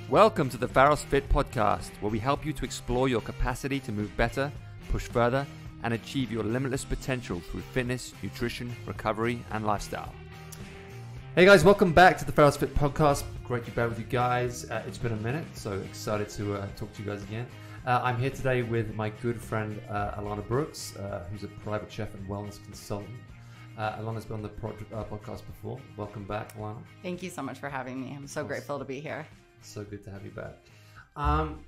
Welcome to the Pharos Fit Podcast, where we help you to explore your capacity to move better, push further, and achieve your limitless potential through fitness, nutrition, recovery, and lifestyle. Hey guys, welcome back to the Pharos Fit Podcast. Great to be back with you guys. It's been a minute, so excited to talk to you guys again. I'm here today with my good friend Elana Brooks, who's a private chef and wellness consultant. Elana's been on the podcast before. Welcome back, Elana. Thank you so much for having me. I'm so grateful to be here. So good to have you back.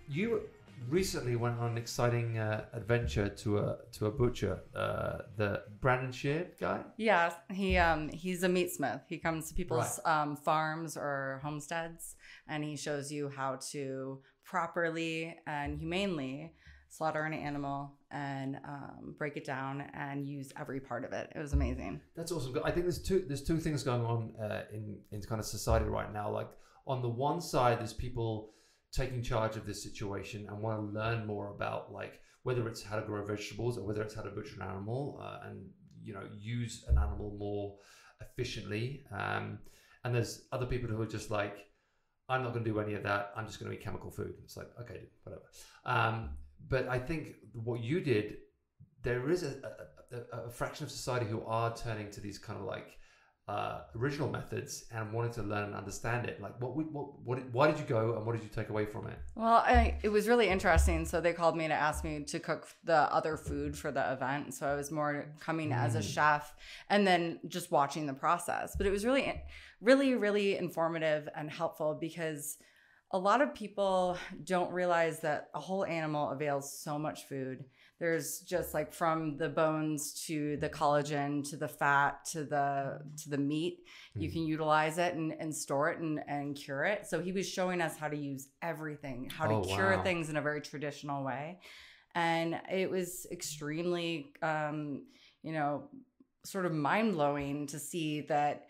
You recently went on an exciting adventure to a butcher, the Brandon Sheard guy. Yeah, he's a meat smith. He comes to people's farms or homesteads, and he shows you how to properly and humanely slaughter an animal and break it down and use every part of it. It was amazing. That's awesome. I think there's two things going on in kind of society right now. Like on the one side, there's people taking charge of this situation and want to learn more about like whether it's how to grow vegetables or whether it's how to butcher an animal and use an animal more efficiently. And there's other people who are just like, I'm not going to do any of that. I'm just going to eat chemical food. It's like, okay, whatever. But I think what you did, there is a fraction of society who are turning to these kind of like original methods and wanting to learn and understand it. Like, why did you go and what did you take away from it? Well, it was really interesting. So they called me to ask me to cook the other food for the event. So I was more coming as a chef and then just watching the process. But it was really, really, really informative and helpful because a lot of people don't realize that a whole animal avails so much food. There's just like from the bones to the collagen to the fat to the meat, you can utilize it and store it and cure it. So he was showing us how to use everything, how to cure things in a very traditional way. And it was extremely, sort of mind-blowing to see that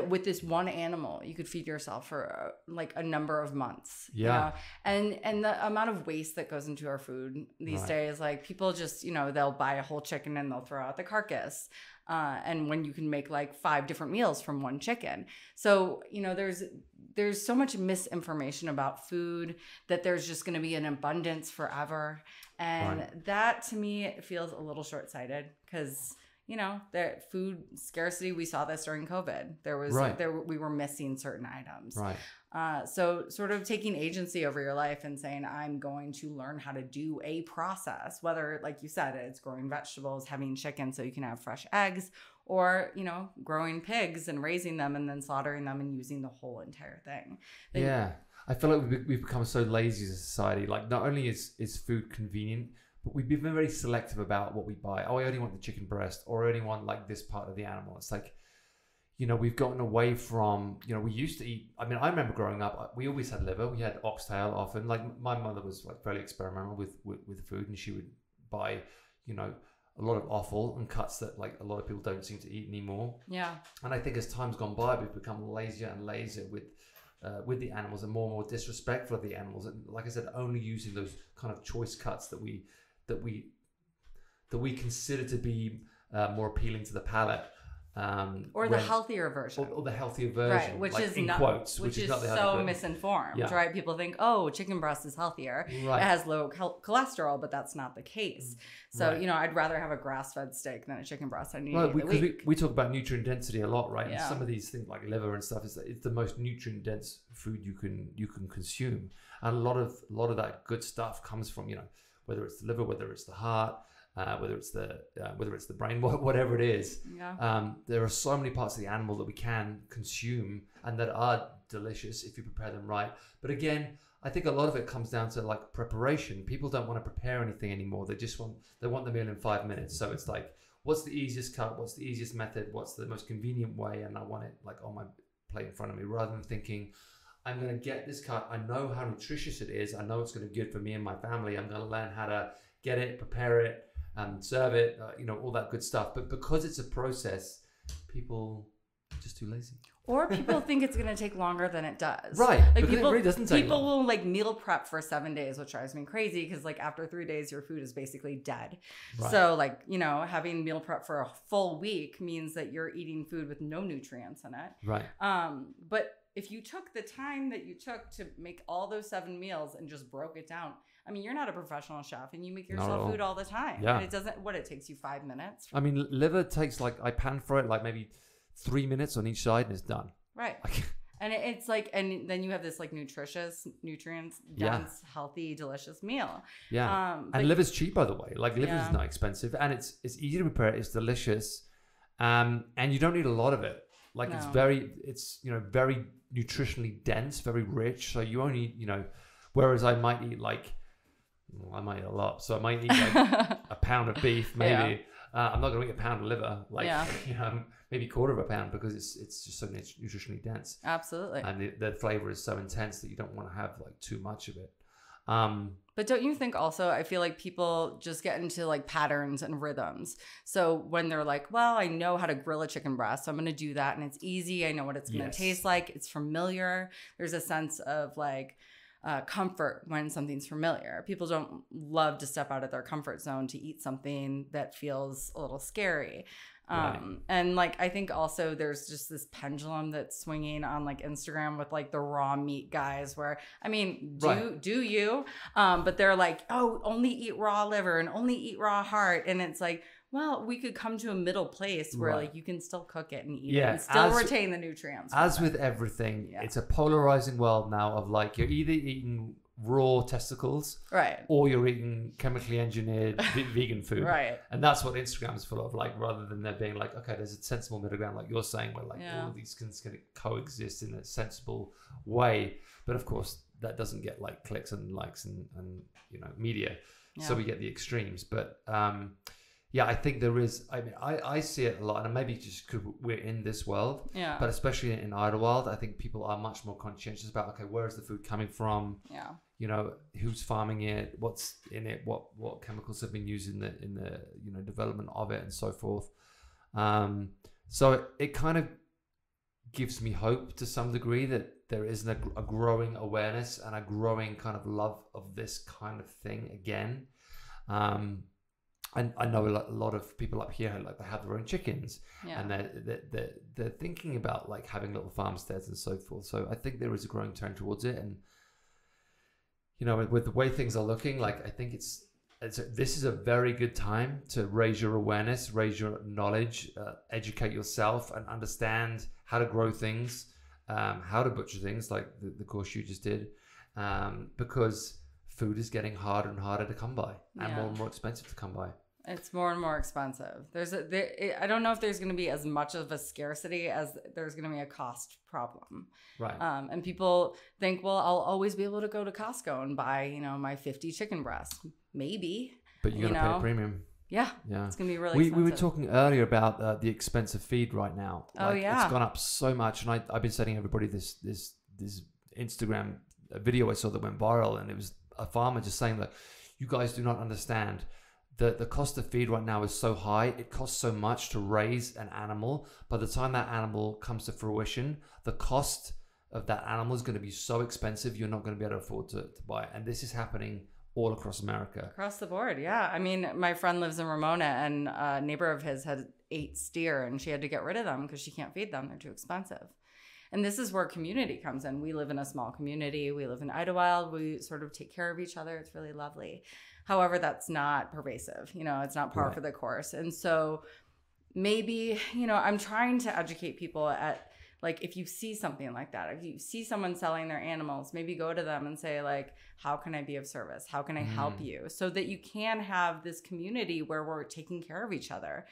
with this one animal, you could feed yourself for like a number of months. Yeah. And the amount of waste that goes into our food these days, like people just, they'll buy a whole chicken and they'll throw out the carcass. And when you can make like 5 different meals from one chicken. So, there's so much misinformation about food that there's just going to be an abundance forever. And that to me feels a little short-sighted because the food scarcity, we saw this during COVID. We were missing certain items. Right. So sort of taking agency over your life and saying, I'm going to learn how to do a process, whether, like you said, it's growing vegetables, having chicken so you can have fresh eggs, or, growing pigs and raising them and then slaughtering them and using the whole entire thing. I feel like we've become so lazy as a society. Like not only is food convenient, but we've been very selective about what we buy. Oh, I only want the chicken breast, or I only want like this part of the animal. It's like, we've gotten away from, we used to eat. I mean, I remember growing up, we always had liver. We had oxtail often. Like my mother was like fairly experimental with food, and she would buy, a lot of offal and cuts that like a lot of people don't seem to eat anymore. Yeah. And I think as time's gone by, we've become lazier and lazier with the animals and more disrespectful of the animals. And like I said, only using those kind of choice cuts that we consider to be more appealing to the palate, or the healthier version, or the healthier version, right? Which like is in not, quotes, which is not the so misinformed, right? People think, oh, chicken breast is healthier, it has low cholesterol, but that's not the case. So I'd rather have a grass-fed steak than a chicken breast. We talk about nutrient density a lot, right? And some of these things like liver and stuff it's the most nutrient dense food you can consume, and a lot of that good stuff comes from whether it's the liver, whether it's the heart, whether it's the brain, whatever it is. There are so many parts of the animal that we can consume and that are delicious if you prepare them right. But again, I think a lot of it comes down to like preparation. People don't want to prepare anything anymore. They want the meal in 5 minutes. So it's like, what's the easiest cut? What's the easiest method? What's the most convenient way? And I want it like on my plate in front of me, rather than thinking, I'm going to get this cut. I know how nutritious it is. I know it's going to be good for me and my family. I'm going to learn how to get it, prepare it, serve it, all that good stuff. But because it's a process, people are just too lazy. Or people think it's going to take longer than it does. Right. Like people, it really doesn't take people long. will like meal prep for 7 days, which drives me crazy because like after 3 days, your food is basically dead. Right. So like, having meal prep for a full week means that you're eating food with no nutrients in it. Right. But if you took the time that you took to make all those 7 meals and just broke it down, I mean, you're not a professional chef and you make yourself food all the time. Yeah. And it takes you 5 minutes. I mean, liver takes I pan fry it maybe 3 minutes on each side and it's done. Right. And it's and then you have this nutritious, nutrients dense, healthy, delicious meal. Yeah. And liver's cheap, by the way. Liver's not expensive and it's easy to prepare. It's delicious. And you don't need a lot of it. It's very nutritionally dense, very rich. So you only, whereas I might eat I might eat a lot. So I might eat a pound of beef, maybe. Yeah. I'm not going to eat a pound of liver, maybe 1/4 of a pound because it's just so nutritionally dense. Absolutely. And the flavor is so intense that you don't want to have too much of it. But don't you think also, I feel like people just get into patterns and rhythms. So when they're well, I know how to grill a chicken breast, so I'm going to do that. And it's easy. I know what it's going to taste like. It's familiar. There's a sense of comfort when something's familiar. People don't love to step out of their comfort zone to eat something that feels a little scary. And I think also there's just this pendulum that's swinging on Instagram with the raw meat guys where, I mean, do you, but they're oh, only eat raw liver and only eat raw heart. And it's well, we could come to a middle place where you can still cook it and eat it and still retain the nutrients. As with everything, it's a polarizing world now of you're either eating raw testicles, right, or you're eating chemically engineered vegan food, right? And that's what Instagram's full of. Rather than there being okay, there's a sensible middle ground, you're saying, where all of these things can coexist in a sensible way. But of course, that doesn't get clicks and likes and media. Yeah. So we get the extremes. But I think there is. I mean, I see it a lot, and maybe just because we're in this world. Yeah. But especially in Idlewild, I think people are much more conscientious about where is the food coming from? Yeah. Who's farming it? What's in it? What chemicals have been used in the development of it, and so forth. So it kind of gives me hope to some degree that there is a growing awareness and a growing kind of love of this kind of thing again. And I know a lot of people up here they have their own chickens, and they're thinking about having little farmsteads and so forth. So I think there is a growing trend towards it, and with the way things are looking, I think this is a very good time to raise your awareness, raise your knowledge, educate yourself, and understand how to grow things, how to butcher things like the course you just did, because food is getting harder and harder to come by, and more expensive to come by. It's more and more expensive. I don't know if there's going to be as much of a scarcity as there's going to be a cost problem. Right. And people think, well, I'll always be able to go to Costco and buy, my 50 chicken breasts. Maybe. But you're going to pay a premium. Yeah. It's going to be really expensive. We were talking earlier about the expense of feed right now. It's gone up so much. And I've been sending everybody this Instagram video I saw that went viral. And it was a farmer just saying that you guys do not understand. The cost of feed right now is so high. It costs so much to raise an animal. By the time that animal comes to fruition, the cost of that animal is going to be so expensive, you're not going to be able to afford to buy it. And this is happening all across America. Across the board, yeah. I mean, my friend lives in Ramona, and a neighbor of his had 8 steer, and she had to get rid of them because she can't feed them. They're too expensive. And this is where community comes in. We live in a small community. We live in Idlewild. We sort of take care of each other. It's really lovely. However, that's not pervasive. It's not par for the course. And so maybe, I'm trying to educate people at if you see something like that, if you see someone selling their animals, maybe go to them and say how can I be of service? How can I help you? So that you can have this community where we're taking care of each other.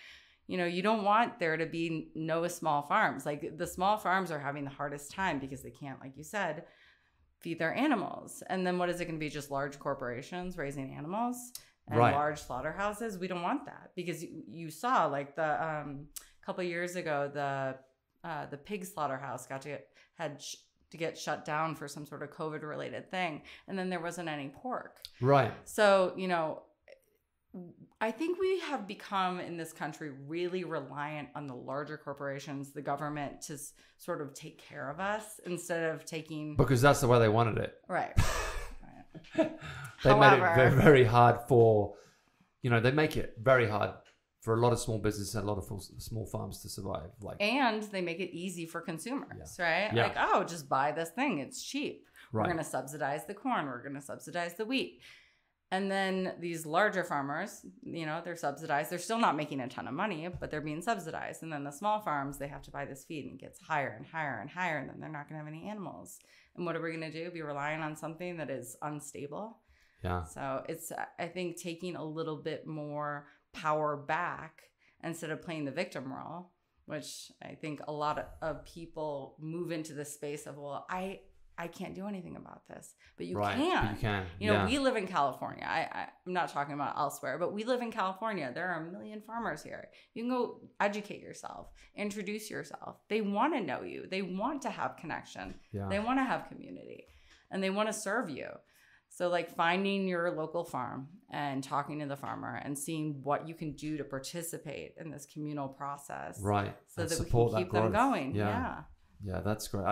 You don't want there to be no small farms. The small farms are having the hardest time because they can't, like you said, feed their animals. And then what is it going to be? Just large corporations raising animals and large slaughterhouses? We don't want that, because you saw the couple of years ago, the pig slaughterhouse had to get shut down for some sort of COVID related thing. And then there wasn't any pork. Right. So, I think we have become in this country really reliant on the larger corporations, the government, to sort of take care of us instead of taking... Because that's the way they wanted it. Right. They made it very, very hard for... they make it very hard for a lot of small business and a lot of small farms to survive. And they make it easy for consumers, right? Yeah. Like, oh, just buy this thing. It's cheap. Right. We're going to subsidize the corn. We're going to subsidize the wheat. And then these larger farmers, they're subsidized. They're still not making a ton of money, but they're being subsidized. And then the small farms, they have to buy this feed and it gets higher and higher and higher. And then they're not going to have any animals. And what are we going to do? Be relying on something that is unstable? Yeah. So it's, I think, taking a little bit more power back instead of playing the victim role, which I think a lot of people move into the space of, well, I can't do anything about this, but you can. But you can. We live in California. I'm not talking about elsewhere, but we live in California. There are a million farmers here. You can go educate yourself, introduce yourself. They want to know you. They want to have connection. Yeah. They want to have community, and they want to serve you. So like finding your local farm and talking to the farmer and seeing what you can do to participate in this communal process. Right. So and that we can keep them going. Yeah. Yeah, that's great.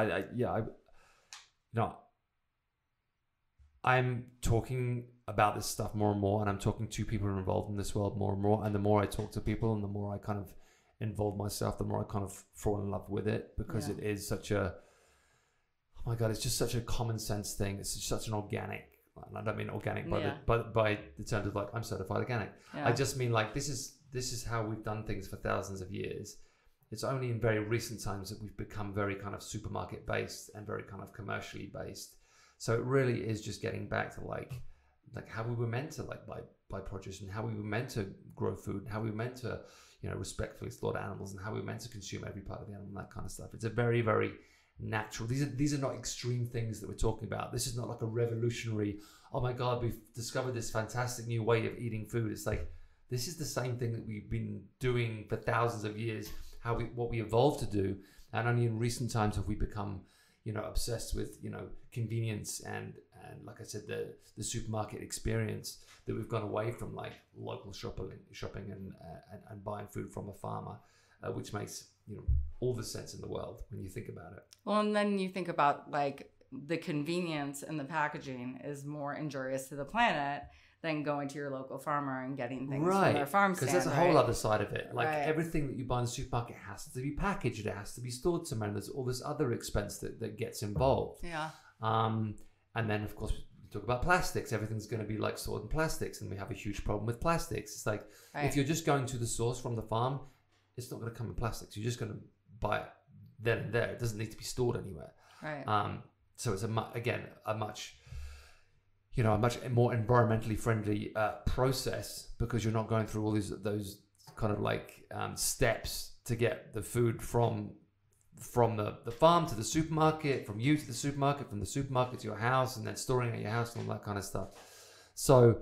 I'm talking about this stuff more and more, and I'm talking to people who are involved in this world more and more. And the more I talk to people and the more I kind of involve myself, the more I kind of fall in love with it, because it is such a, oh my God, it's just such a common sense thing. It's just such an organic, and I don't mean organic by the terms of like, I'm certified organic. Yeah. I just mean like, this is how we've done things for thousands of years. It's only in very recent times that we've become very kind of supermarket based and very kind of commercially based. So it really is just getting back to like how we were meant to like buy produce, and how we were meant to grow food, and how we were meant to, respectfully slaughter animals, and how we were meant to consume every part of the animal, and that kind of stuff. It's a very, very natural. These are not extreme things that we're talking about. This is not like a revolutionary, oh my God, we've discovered this fantastic new way of eating food. It's like, this is the same thing that we've been doing for thousands of years. What we evolved to do, and only in recent times have we become, obsessed with, convenience and like I said, the supermarket experience, that we've gone away from like local shopping and buying food from a farmer, which makes all the sense in the world when you think about it. Well, and then you think about like the convenience and the packaging is more injurious to the planet than going to your local farmer and getting things from their farm stand. Because there's a whole other side of it. Like everything that you buy in the supermarket has to be packaged. It has to be stored somewhere. And there's all this other expense that gets involved. Yeah. And then, of course, we talk about plastics. Everything's going to be like stored in plastics. And we have a huge problem with plastics. It's like, if you're just going to the source from the farm, it's not going to come in plastics. You're just going to buy it then and there. It doesn't need to be stored anywhere. Right. So it's a much more environmentally friendly process, because you're not going through all those kind of like steps to get the food from the farm to the supermarket, from you to the supermarket, from the supermarket to your house, and then storing at your house and all that kind of stuff. So,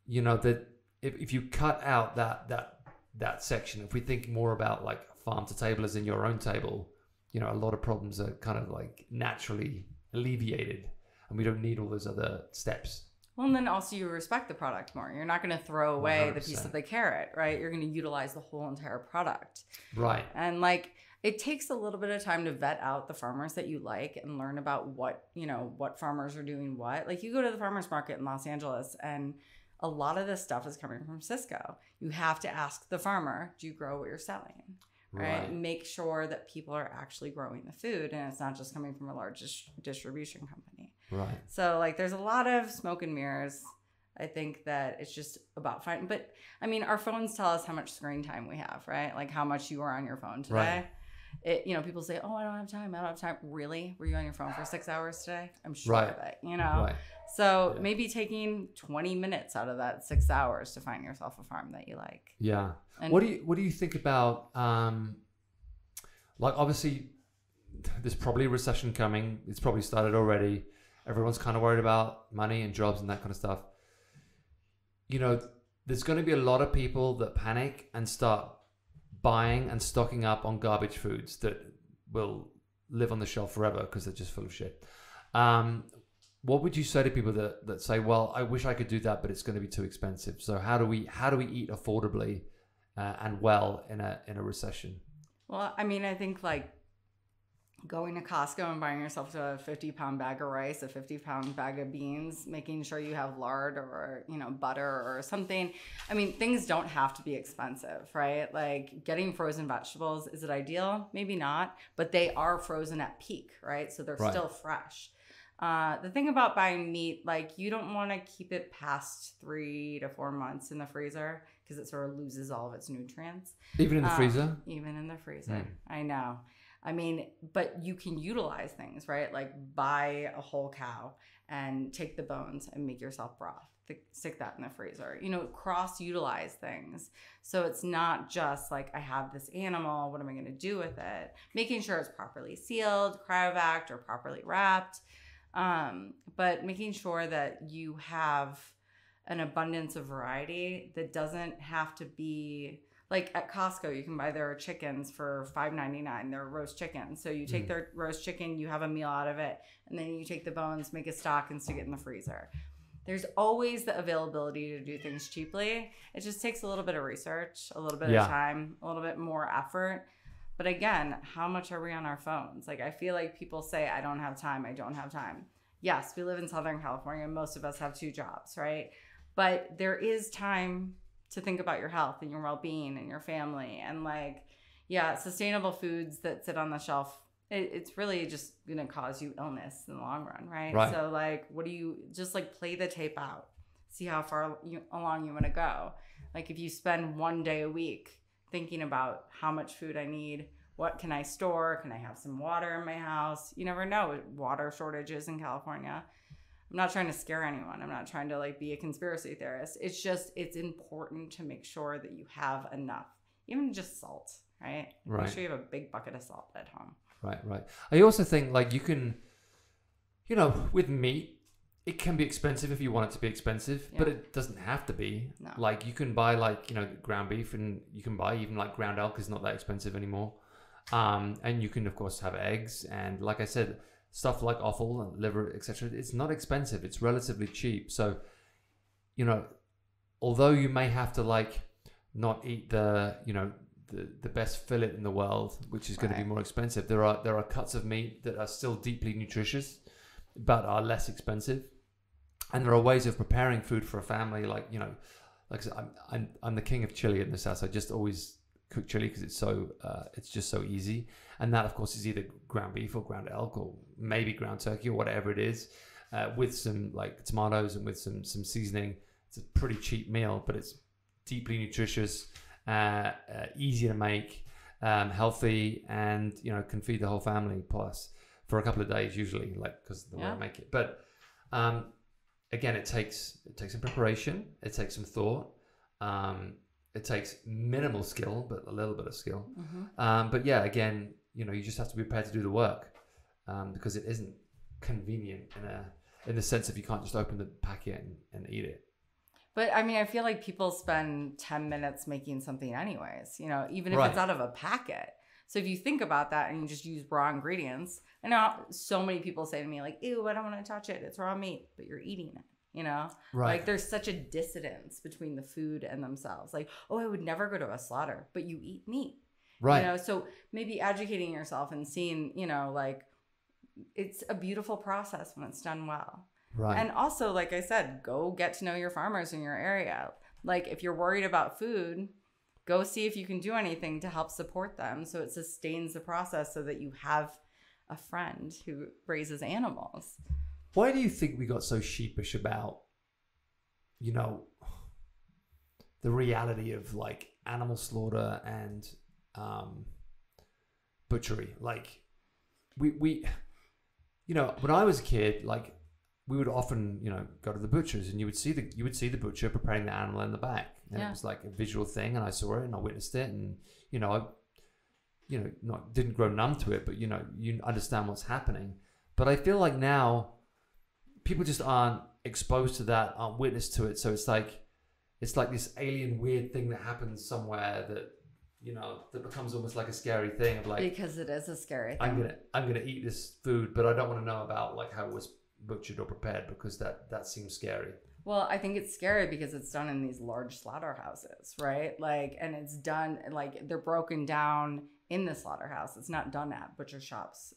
that if you cut out that section, if we think more about like farm to table as in your own table, a lot of problems are kind of like naturally alleviated. And we don't need all those other steps. Well, and then also you respect the product more. You're not going to throw away 100%. The piece of the carrot, right? You're going to utilize the whole entire product. Right. And like, it takes a little bit of time to vet out the farmers that you like and learn about what farmers are doing what. Like you go to the farmer's market in Los Angeles and a lot of this stuff is coming from Cisco. You have to ask the farmer, do you grow what you're selling? Right? Make sure that people are actually growing the food and it's not just coming from a large distribution company. Right. So like there's a lot of smoke and mirrors. I think that it's just about finding, but I mean, our phones tell us how much screen time we have, right? Like how much you are on your phone today. Right. People say, oh, I don't have time. Really? Were you on your phone for 6 hours today? I'm sure of it, Right. So maybe taking 20 minutes out of that 6 hours to find yourself a farm that you like. Yeah. And what do you think about, like obviously there's probably a recession coming. It's probably started already. Everyone's kind of worried about money and jobs and that kind of stuff. There's going to be a lot of people that panic and start buying and stocking up on garbage foods that will live on the shelf forever because they're just full of shit. What would you say to people that say, well, I wish I could do that, but it's going to be too expensive. So how do we eat affordably and well in a recession? Well, I mean, I think like going to Costco and buying yourself a 50-pound bag of rice, a 50-pound bag of beans, making sure you have lard or, butter or something. I mean, things don't have to be expensive, right? Like getting frozen vegetables, is it ideal? Maybe not, but they are frozen at peak, right? So they're still fresh. The thing about buying meat, like you don't want to keep it past 3 to 4 months in the freezer because it sort of loses all of its nutrients. Even in the freezer? Even in the freezer. I know. I mean, but you can utilize things, right? Like buy a whole cow and take the bones and make yourself broth. Stick that in the freezer. Cross-utilize things. So it's not just like, I have this animal, what am I going to do with it? Making sure it's properly sealed, cryovac, or properly wrapped. But making sure that you have an abundance of variety that doesn't have to be... Like at Costco, you can buy their chickens for $5.99. They're roast chickens. So you take their roast chicken, you have a meal out of it, and then you take the bones, make a stock, and stick it in the freezer. There's always the availability to do things cheaply. It just takes a little bit of research, a little bit of time, a little bit more effort. But again, how much are we on our phones? Like, I feel like people say, I don't have time. Yes, we live in Southern California. Most of us have 2 jobs, right? But there is time to think about your health and your well-being and your family. And sustainable foods that sit on the shelf, it's really just going to cause you illness in the long run, right? So what do you just play the tape out, see how far along you want to go. Like if you spend 1 day a week thinking about how much food I need, what can I store? Can I have some water in my house? You never know, water shortages in California. I'm not trying to scare anyone. I'm not trying to be a conspiracy theorist. It's just, it's important to make sure that you have enough, even just salt, right? Make sure you have a big bucket of salt at home. Right. I also think you can, with meat, it can be expensive if you want it to be expensive, but it doesn't have to be. No. You can buy ground beef, and you can buy even ground elk is not that expensive anymore. And you can of course have eggs, and like I said, stuff like offal and liver, etc. It's not expensive. It's relatively cheap. So, although you may have to not eat the best fillet in the world, which is going to be more expensive, there are cuts of meat that are still deeply nutritious, but are less expensive. And there are ways of preparing food for a family. Like I said, I'm the king of chili in this house. I just always cook chili because it's just so easy. And that, of course, is either ground beef or ground elk or maybe ground turkey or whatever it is, with some tomatoes and with some seasoning. It's a pretty cheap meal, but it's deeply nutritious, easy to make, healthy, and can feed the whole family plus for a couple of days usually, because of the way I make it. But again, it takes some preparation. It takes some thought. It takes minimal skill, but a little bit of skill. But yeah, again, you just have to be prepared to do the work, because it isn't convenient in the sense of you can't just open the packet and eat it. But I mean, I feel like people spend 10 minutes making something anyways, even if it's out of a packet. So if you think about that and you just use raw ingredients, I know so many people say to me ew, I don't want to touch it. It's raw meat, but you're eating it. There's such a dissonance between the food and themselves. I would never go to a slaughter, but you eat meat. Right. So maybe educating yourself and seeing, it's a beautiful process when it's done well. Right. And also, like I said, go get to know your farmers in your area. If you're worried about food, go see if you can do anything to help support them so it sustains the process so that you have a friend who raises animals. Why do you think we got so sheepish about, the reality of animal slaughter and butchery? We when I was a kid, we would often go to the butchers, and you would see the butcher preparing the animal in the back, and it was a visual thing, and I saw it and I witnessed it, and I didn't grow numb to it, but you understand what's happening. But I feel now people just aren't exposed to that, aren't witness to it. So it's this alien weird thing that happens somewhere that, that becomes almost like a scary thing of because it is a scary thing. I'm gonna eat this food, but I don't want to know about how it was butchered or prepared, because that seems scary. Well, I think it's scary because it's done in these large slaughterhouses, right? And it's done they're broken down in the slaughterhouse. It's not done at butcher shops.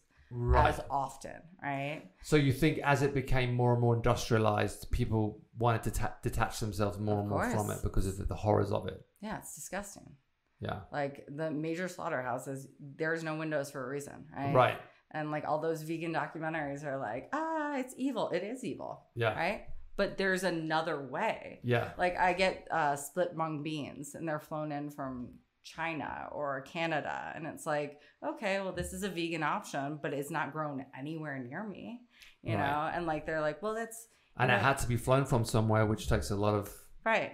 as often, right? So you think as it became more and more industrialized, people wanted to detach themselves more and more from it because of the horrors of it? Yeah, it's disgusting. Yeah. Like the major slaughterhouses, there's no windows for a reason, right? Right. And like all those vegan documentaries are like, it's evil. It is evil. Yeah. Right? But there's another way. Yeah. Like I get split mung beans and they're flown in from China or Canada. And it's like, okay, well, this is a vegan option, but it's not grown anywhere near me, you know? And like, they're like, well, that's... And it had to be flown from somewhere, which takes a lot of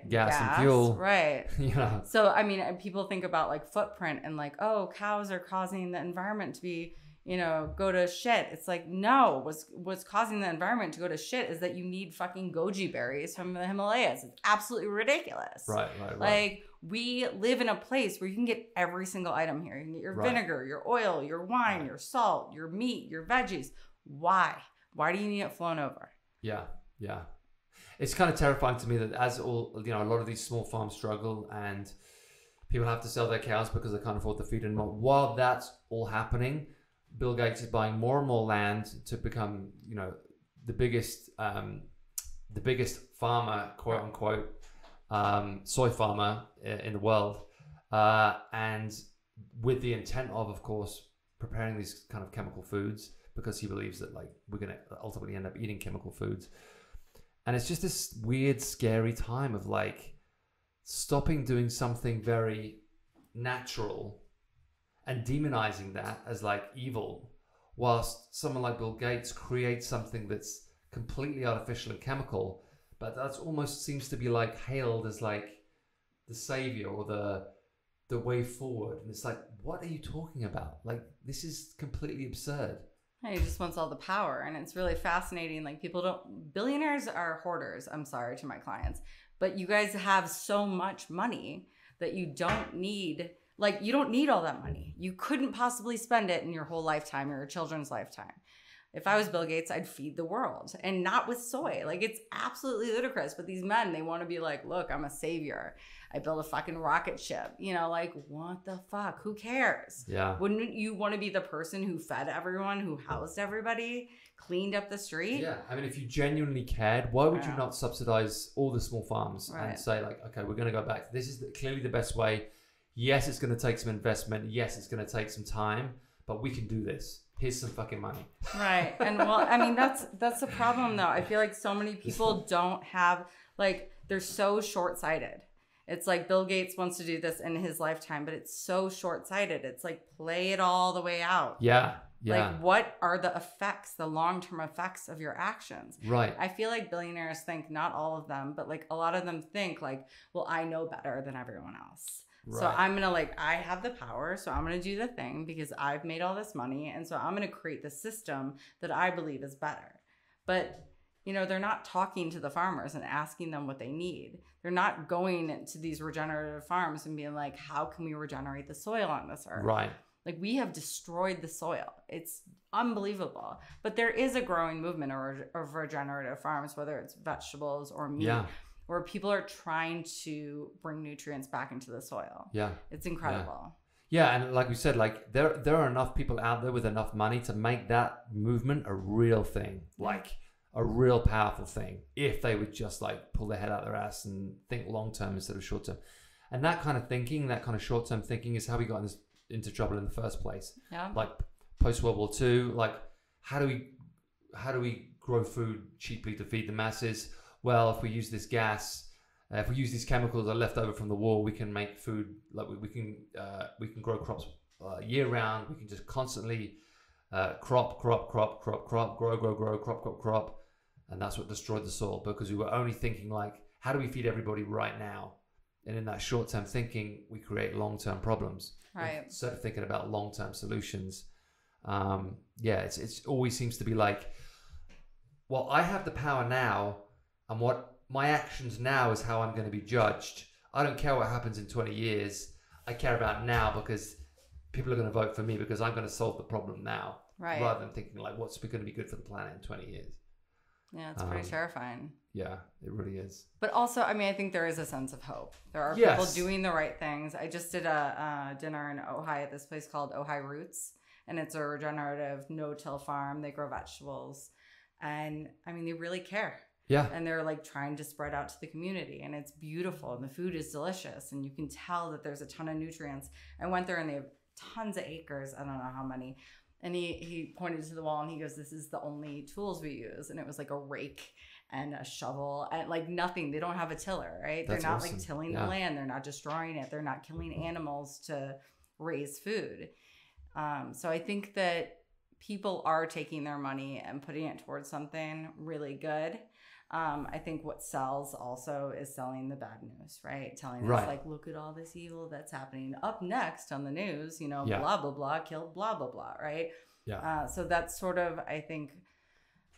gas and fuel. Right. Yeah. So, I mean, people think about like footprint and like, oh, cows are causing the environment to be, go to shit. It's like, no, what's causing the environment to go to shit is that you need fucking goji berries from the Himalayas. It's absolutely ridiculous. Right. Like, we live in a place where you can get every single item here. You can get your vinegar, your oil, your wine, your salt, your meat, your veggies. Why? Why do you need it flown over? Yeah. It's kind of terrifying to me that as a lot of these small farms struggle and people have to sell their cows because they can't afford to feed them more. While that's all happening, Bill Gates is buying more and more land to become, the biggest farmer, quote unquote, soy farmer in the world, and with the intent of course, preparing these kind of chemical foods because he believes that like we're going to ultimately end up eating chemical foods. And it's just this weird, scary time of like stopping doing something very natural and demonizing that as like evil, whilst someone like Bill Gates creates something that's completely artificial and chemical, but that's almost seems to be like hailed as like the savior or the way forward. And it's like, what are you talking about? Like, this is completely absurd. And he just wants all the power. And it's really fascinating. Like billionaires are hoarders. I'm sorry to my clients, but you guys have so much money that you don't need, you don't need all that money. You couldn't possibly spend it in your whole lifetime or your children's lifetime. If I was Bill Gates, I'd feed the world and not with soy. Like, it's absolutely ludicrous. But these men, they want to be like, look, I'm a savior. I built a fucking rocket ship. What the fuck? Who cares? Yeah. Wouldn't you want to be the person who fed everyone, who housed everybody, cleaned up the street? Yeah. I mean, if you genuinely cared, why would you not subsidize all the small farms and say like, okay, we're going to go back. This is clearly the best way. Yes, it's going to take some investment. Yes, it's going to take some time, but we can do this. Here's some fucking money. Right. And well, I mean, that's the problem though. I feel like so many people don't have, they're so short-sighted. It's like Bill Gates wants to do this in his lifetime, but it's so short-sighted. It's like, play it all the way out. Yeah. Like, what are the effects, the long-term effects of your actions? Right. I feel like billionaires think, not all of them, but a lot of them think well, I know better than everyone else. Right. So I'm going to I have the power, so I'm going to do the thing because I've made all this money. And so I'm going to create the system that I believe is better. But, they're not talking to the farmers and asking them what they need. They're not going to these regenerative farms and being like, how can we regenerate the soil on this earth? Right. We have destroyed the soil. It's unbelievable. But there is a growing movement of regenerative farms, whether it's vegetables or meat. Yeah. Where people are trying to bring nutrients back into the soil. Yeah. It's incredible. Yeah, and like we said, there are enough people out there with enough money to make that movement a real thing, a real powerful thing, if they would just pull their head out their ass and think long-term instead of short-term. And that kind of thinking, that kind of short-term thinking is how we got into trouble in the first place. Yeah. Post-World War II, how do we grow food cheaply to feed the masses? Well, if we use this gas, if we use these chemicals that are left over from the war, we can make food. We can grow crops year round. We can just constantly crop, grow, and that's what destroyed the soil, because we were only thinking how do we feed everybody right now? And in that short-term thinking, we create long-term problems. Right. Instead of thinking about long-term solutions, it always seems to be well, I have the power now. And what my actions now is how I'm going to be judged. I don't care what happens in 20 years. I care about now because people are going to vote for me because I'm going to solve the problem now. Right. Rather than thinking what's going to be good for the planet in 20 years. Yeah, it's pretty terrifying. Yeah, it really is. But also, I mean, I think there is a sense of hope. There are people doing the right things. I just did a dinner in Ojai at this place called Ojai Roots. and it's a regenerative no-till farm. They grow vegetables, and I mean, they really care. Yeah. And they're like trying to spread out to the community, and it's beautiful, and the food is delicious, and you can tell that there's a ton of nutrients. I went there and they have tons of acres. I don't know how many. And he pointed to the wall and he goes, this is the only tools we use. And it was like a rake and a shovel and like nothing. They don't have a tiller, right? That's they're not awesome. like tilling the land. They're not destroying it. They're not killing animals to raise food. So I think that people are taking their money and putting it towards something really good. I think what sells also is selling the bad news, right? Telling us like, look at all this evil that's happening up next on the news, you know, blah, blah, blah, killed, blah, blah, blah, right? Yeah. So that's sort of, I think,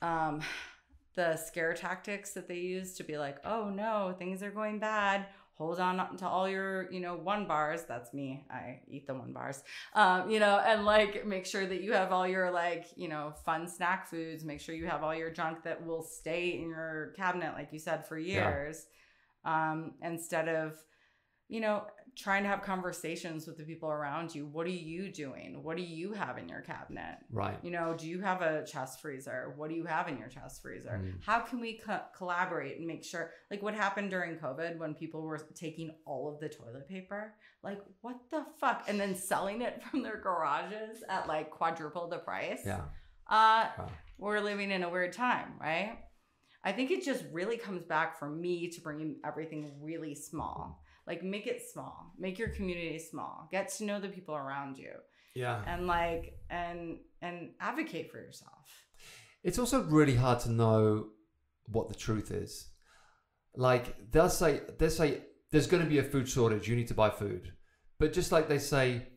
the scare tactics that they use to be like, oh no, things are going bad. Hold on to all your, you know, 1 bars. That's me. I eat the 1 bars, you know, and like make sure that you have all your like, you know, fun snack foods. Make sure you have all your junk that will stay in your cabinet, like you said, for years, instead of, you know, trying to have conversations with the people around you. What are you doing? What do you have in your cabinet? Right. You know, do you have a chest freezer? What do you have in your chest freezer? How can we collaborate and make sure, like what happened during COVID when people were taking all of the toilet paper? Like, what the fuck? And then selling it from their garages at like quadruple the price. Yeah. We're living in a weird time, right? I think it just really comes back for me to bring everything really small. Like make it small, make your community small, get to know the people around you. Yeah. And like, and advocate for yourself. It's also really hard to know what the truth is. Like they'll say there's going to be a food shortage. You need to buy food. But just like they say,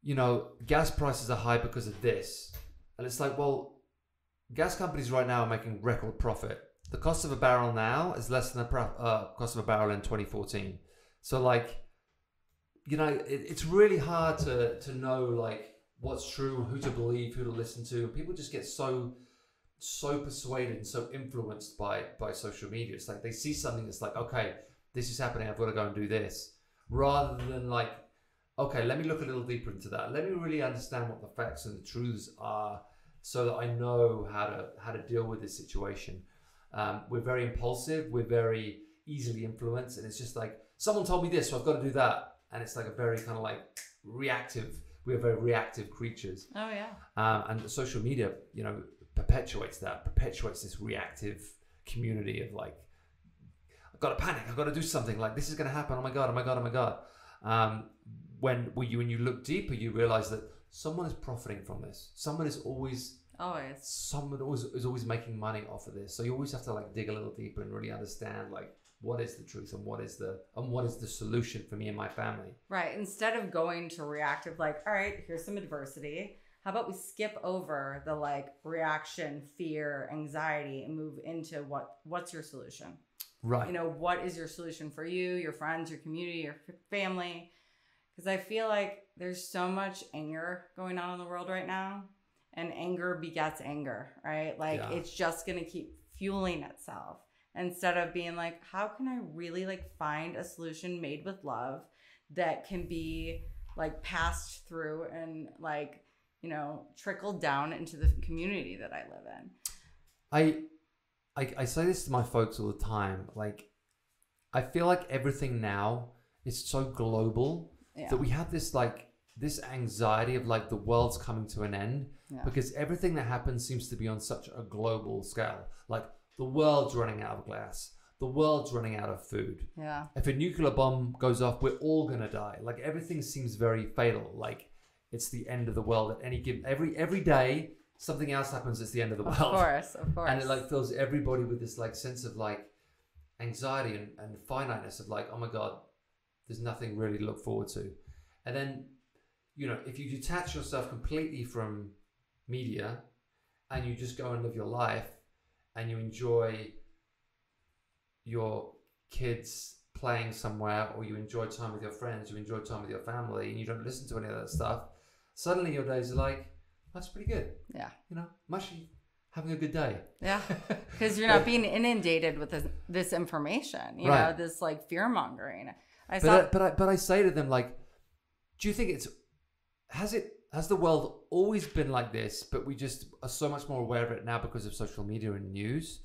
you know, gas prices are high because of this. And it's like, well, gas companies right now are making record profit. The cost of a barrel now is less than the cost of a barrel in 2014. So like, you know, it's really hard to know like what's true, who to believe, who to listen to. People just get so persuaded and so influenced by social media. It's like they see something that's like, okay, this is happening, I've got to go and do this. Rather than like, okay, let me look a little deeper into that. Let me really understand what the facts and the truths are so that I know how to deal with this situation. We're very impulsive, we're very easily influenced, and it's just like, someone told me this, so I've got to do that. And it's like a very kind of like reactive, we're very reactive creatures. Oh yeah. And social media, you know, perpetuates this reactive community of like, I've got to panic, I've got to do something, like this is going to happen, oh my God. When you look deeper, you realize that someone is profiting from this. Someone is always making money off of this. So you always have to like dig a little deeper and really understand like, what is the truth and what is the solution for me and my family? Right. Instead of going to reactive, like, all right, here's some adversity. How about we skip over the like reaction, fear, anxiety, and move into what's your solution? Right. You know, what is your solution for you, your friends, your community, your family? Because I feel like there's so much anger going on in the world right now, and anger begets anger, right? Like it's just going to keep fueling itself. Instead of being like, how can I really like find a solution made with love that can be like passed through and like, you know, trickled down into the community that I live in. I say this to my folks all the time. Like, I feel like everything now is so global that we have this like this anxiety of like the world's coming to an end because everything that happens seems to be on such a global scale. Like, the world's running out of glass. The world's running out of food. Yeah. If a nuclear bomb goes off, we're all gonna die. Like everything seems very fatal. Like it's the end of the world at any given every day. Something else happens. It's the end of the world. Of course. And it like fills everybody with this like sense of like anxiety and finiteness of like, oh my God, there's nothing really to look forward to. And then, you know, if you detach yourself completely from media and you just go and live your life, and you enjoy your kids playing somewhere, or you enjoy time with your friends, you enjoy time with your family, and you don't listen to any of that stuff, suddenly your days are like, that's pretty good. Yeah. You know, I'm actually having a good day. Yeah. Because you're not being inundated with this information, you know, this like fear mongering. But I say to them, like, do you think has the world always been like this, but we just are so much more aware of it now because of social media and news?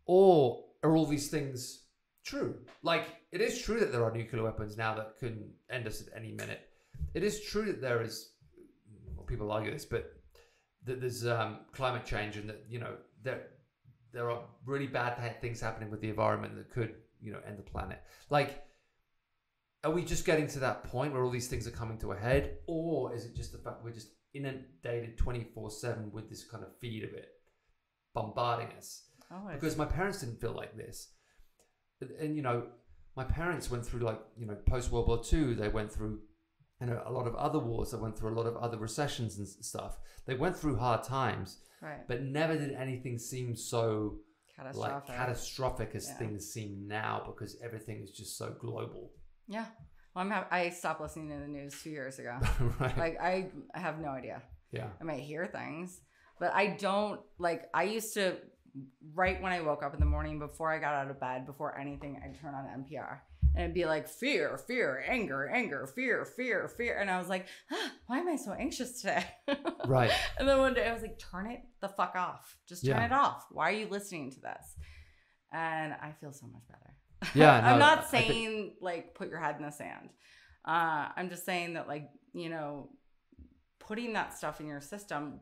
Or are all these things true? Like, it is true that there are nuclear weapons now that can end us at any minute. It is true that there is, well, people argue this, but that there's climate change, and that, you know, there are really bad things happening with the environment that could, you know, end the planet. Like, are we just getting to that point where all these things are coming to a head? Or is it just the fact we're just inundated 24/7 with this kind of feed of it bombarding us? Because my parents didn't feel like this. And, you know, my parents went through, like, you know, post-World War II, they went through, you know, a lot of other wars. They went through a lot of other recessions and stuff. They went through hard times, but never did anything seem so catastrophic as things seem now, because everything is just so global. Yeah. Well, I stopped listening to the news 2 years ago. Right. Like, I have no idea. Yeah. I might hear things, but I don't, like, I used to, right when I woke up in the morning, before I got out of bed, before anything, I'd turn on NPR. And it'd be like fear, fear, anger, anger, fear, fear, fear. And I was like, why am I so anxious today? Right. And then one day I was like, turn it the fuck off. Just turn it off. Why are you listening to this? And I feel so much better. Yeah. No, I'm not saying like put your head in the sand. I'm just saying that, like, you know, putting that stuff in your system,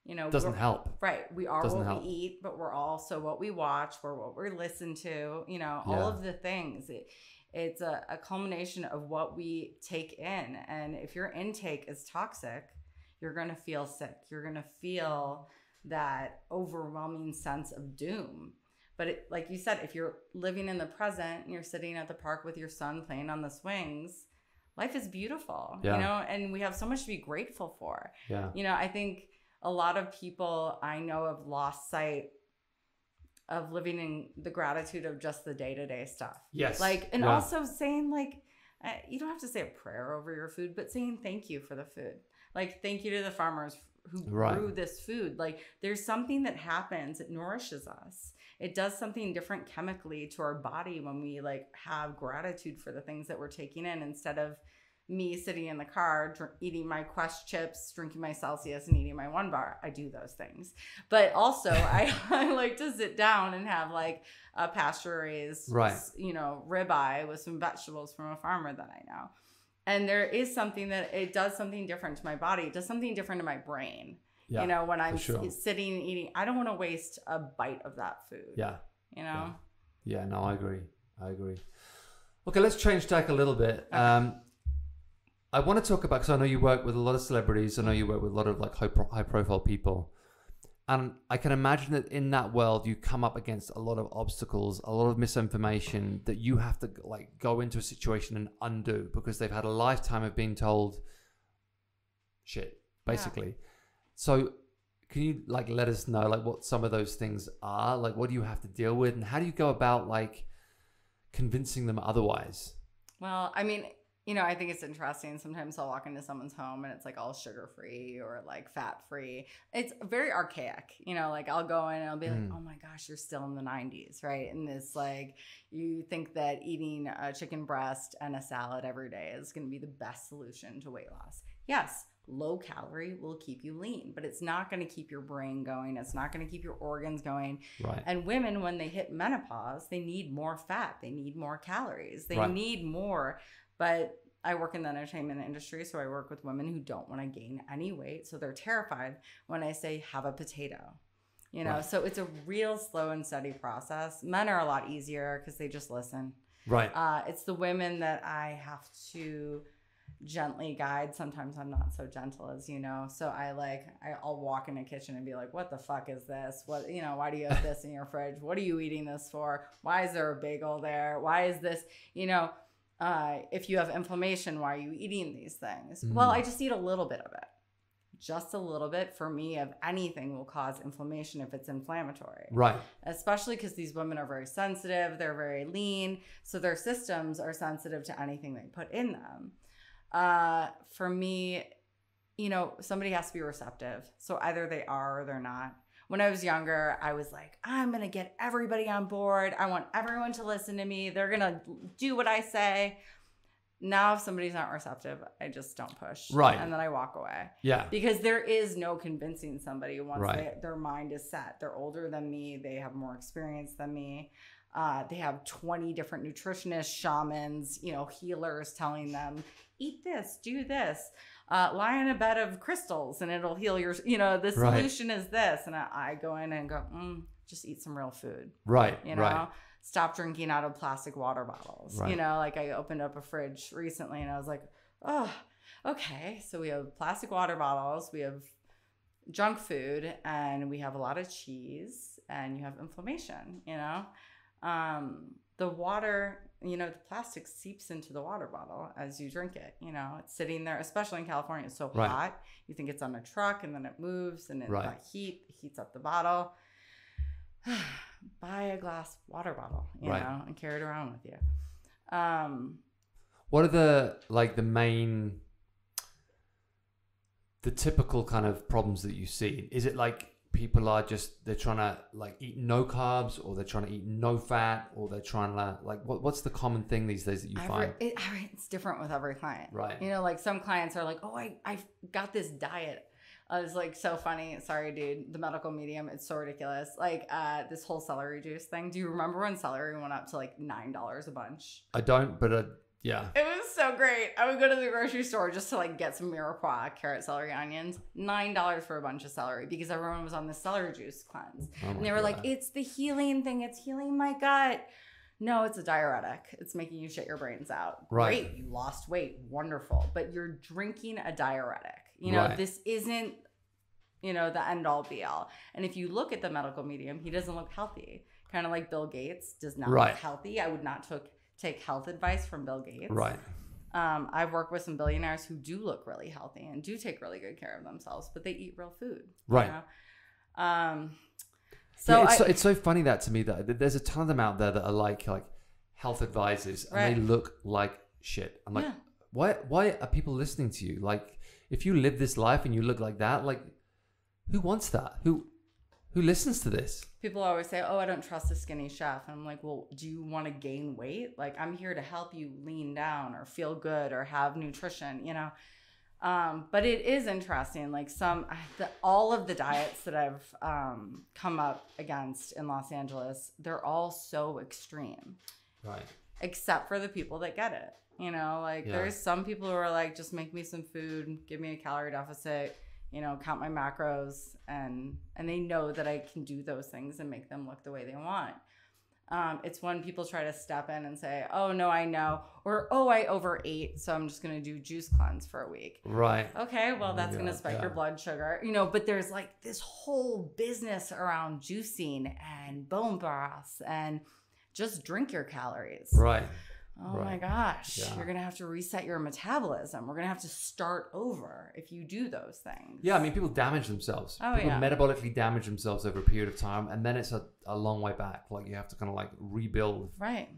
you know, doesn't help. Right. We are what we eat, but we're also what we watch, we're what we listen to, you know, all of the things. It's a culmination of what we take in. And if your intake is toxic, you're going to feel sick. You're going to feel that overwhelming sense of doom. But like you said, if you're living in the present and you're sitting at the park with your son playing on the swings, life is beautiful, you know, and we have so much to be grateful for. Yeah. You know, I think a lot of people I know have lost sight of living in the gratitude of just the day-to-day stuff. Yes. Like, and also saying, like, you don't have to say a prayer over your food, but saying thank you for the food. Like, thank you to the farmers who grew this food. Like, there's something that happens. It nourishes us. It does something different chemically to our body when we, like, have gratitude for the things that we're taking in, instead of me sitting in the car eating my Quest chips, drinking my Celsius, and eating my One Bar. I do those things, but also I like to sit down and have, like, a pasture-raised, you know, ribeye with some vegetables from a farmer that I know. And there is something that it does something different to my body. It does something different to my brain. Yeah, you know, when I'm sitting and eating, I don't want to waste a bite of that food. Yeah. You know? Yeah, no, I agree. Okay, let's change tack a little bit. Okay. I want to talk about, because I know you work with a lot of celebrities. I know you work with a lot of, like, high profile people. And I can imagine that in that world, you come up against a lot of obstacles, a lot of misinformation that you have to, like, go into a situation and undo, because they've had a lifetime of being told shit, basically. Yeah. So can you, like, let us know, like, what some of those things are? Like, what do you have to deal with? And how do you go about, like, convincing them otherwise? Well, I mean, you know, I think it's interesting. Sometimes I'll walk into someone's home and it's, like, all sugar-free or, like, fat-free. It's very archaic. You know, like, I'll go in and I'll be like, oh my gosh, you're still in the 90s, right? And this, like, you think that eating a chicken breast and a salad every day is going to be the best solution to weight loss. Yes, low calorie will keep you lean, but it's not going to keep your brain going. It's not going to keep your organs going. Right. And women, when they hit menopause, they need more fat. They need more calories. They need more. But I work in the entertainment industry, so I work with women who don't want to gain any weight. So they're terrified when I say, have a potato. You know, so it's a real slow and steady process. Men are a lot easier because they just listen. Right. It's the women that I have to gently guide. Sometimes I'm not so gentle, as you know. So I'll walk in the kitchen and be like, what the fuck is this? What, you know, why do you have this in your fridge? What are you eating this for? Why is there a bagel there? Why is this, you know, if you have inflammation, why are you eating these things? Well, I just eat a little bit of it. Just a little bit, for me, of anything will cause inflammation if it's inflammatory. Right. Especially because these women are very sensitive. They're very lean. So their systems are sensitive to anything they put in them. For me, you know, somebody has to be receptive. So either they are or they're not. When I was younger, I was like, I'm going to get everybody on board. I want everyone to listen to me. They're going to do what I say. Now, if somebody's not receptive, I just don't push. Right. And then I walk away. Yeah. Because there is no convincing somebody once Right. their mind is set. They're older than me. They have more experience than me. They have 20 different nutritionists, shamans, healers telling them, eat this, do this, lie in a bed of crystals and it'll heal your, the solution is this. And I go in and go, just eat some real food. Right. Right. Stop drinking out of plastic water bottles. Right. Like I opened up a fridge recently and I was like, oh, okay. So we have plastic water bottles, we have junk food, and we have a lot of cheese, and you have inflammation, the water, the plastic seeps into the water bottle as you drink it. It's sitting there, especially in California. It's so hot. You think it's on a truck and then it moves and that heats up the bottle. Buy a glass water bottle, and carry it around with you. What are the typical kind of problems that you see? Is it like people are they're trying to eat no carbs, or they're trying to eat no fat, or they're trying to what's the common thing these days that you find? It's different with every client. Right. Some clients are like, oh, I've got this diet. It's so funny. Sorry, dude. The medical medium, it's so ridiculous. This whole celery juice thing. Do you remember when celery went up to $9 a bunch? I don't, but yeah. It was so great. I would go to the grocery store just to get some mirepoix, carrot, celery, onions. $9 for a bunch of celery because everyone was on the celery juice cleanse. And they were like, it's the healing thing. It's healing my gut. No, it's a diuretic. It's making you shit your brains out. Right. Great. You lost weight. Wonderful. But you're drinking a diuretic. This isn't, the end all be all. And if you look at the medical medium, he doesn't look healthy. Kind of like Bill Gates does not look healthy. I would not take health advice from Bill Gates. Right. I've worked with some billionaires who do look really healthy and do take really good care of themselves, but they eat real food. Right. So it's so funny that to me that there's a ton of them out there that are like health advisors, and they look like shit. I'm like, why are people listening to you? If you live this life and you look like that, who wants that? Who listens to this? People always say, oh, I don't trust a skinny chef. And I'm like, well, do you want to gain weight? I'm here to help you lean down or feel good or have nutrition, But it is interesting. All of the diets that I've come up against in Los Angeles, they're all so extreme. Right. Except for the people that get it. There's some people who are like, just make me some food, give me a calorie deficit, count my macros, and they know that I can do those things and make them look the way they want. It's when people try to step in and say, oh, no, I know, or, oh, I overate, so I'm just going to do juice cleanse for a week. Right. Okay, well, that's going to spike your blood sugar. But there's this whole business around juicing and bone broths and just drink your calories. Right. Oh my gosh, you're going to have to reset your metabolism. We're going to have to start over if you do those things. Yeah, people damage themselves. People metabolically damage themselves over a period of time, and then it's a long way back. You have to kind of rebuild. Right.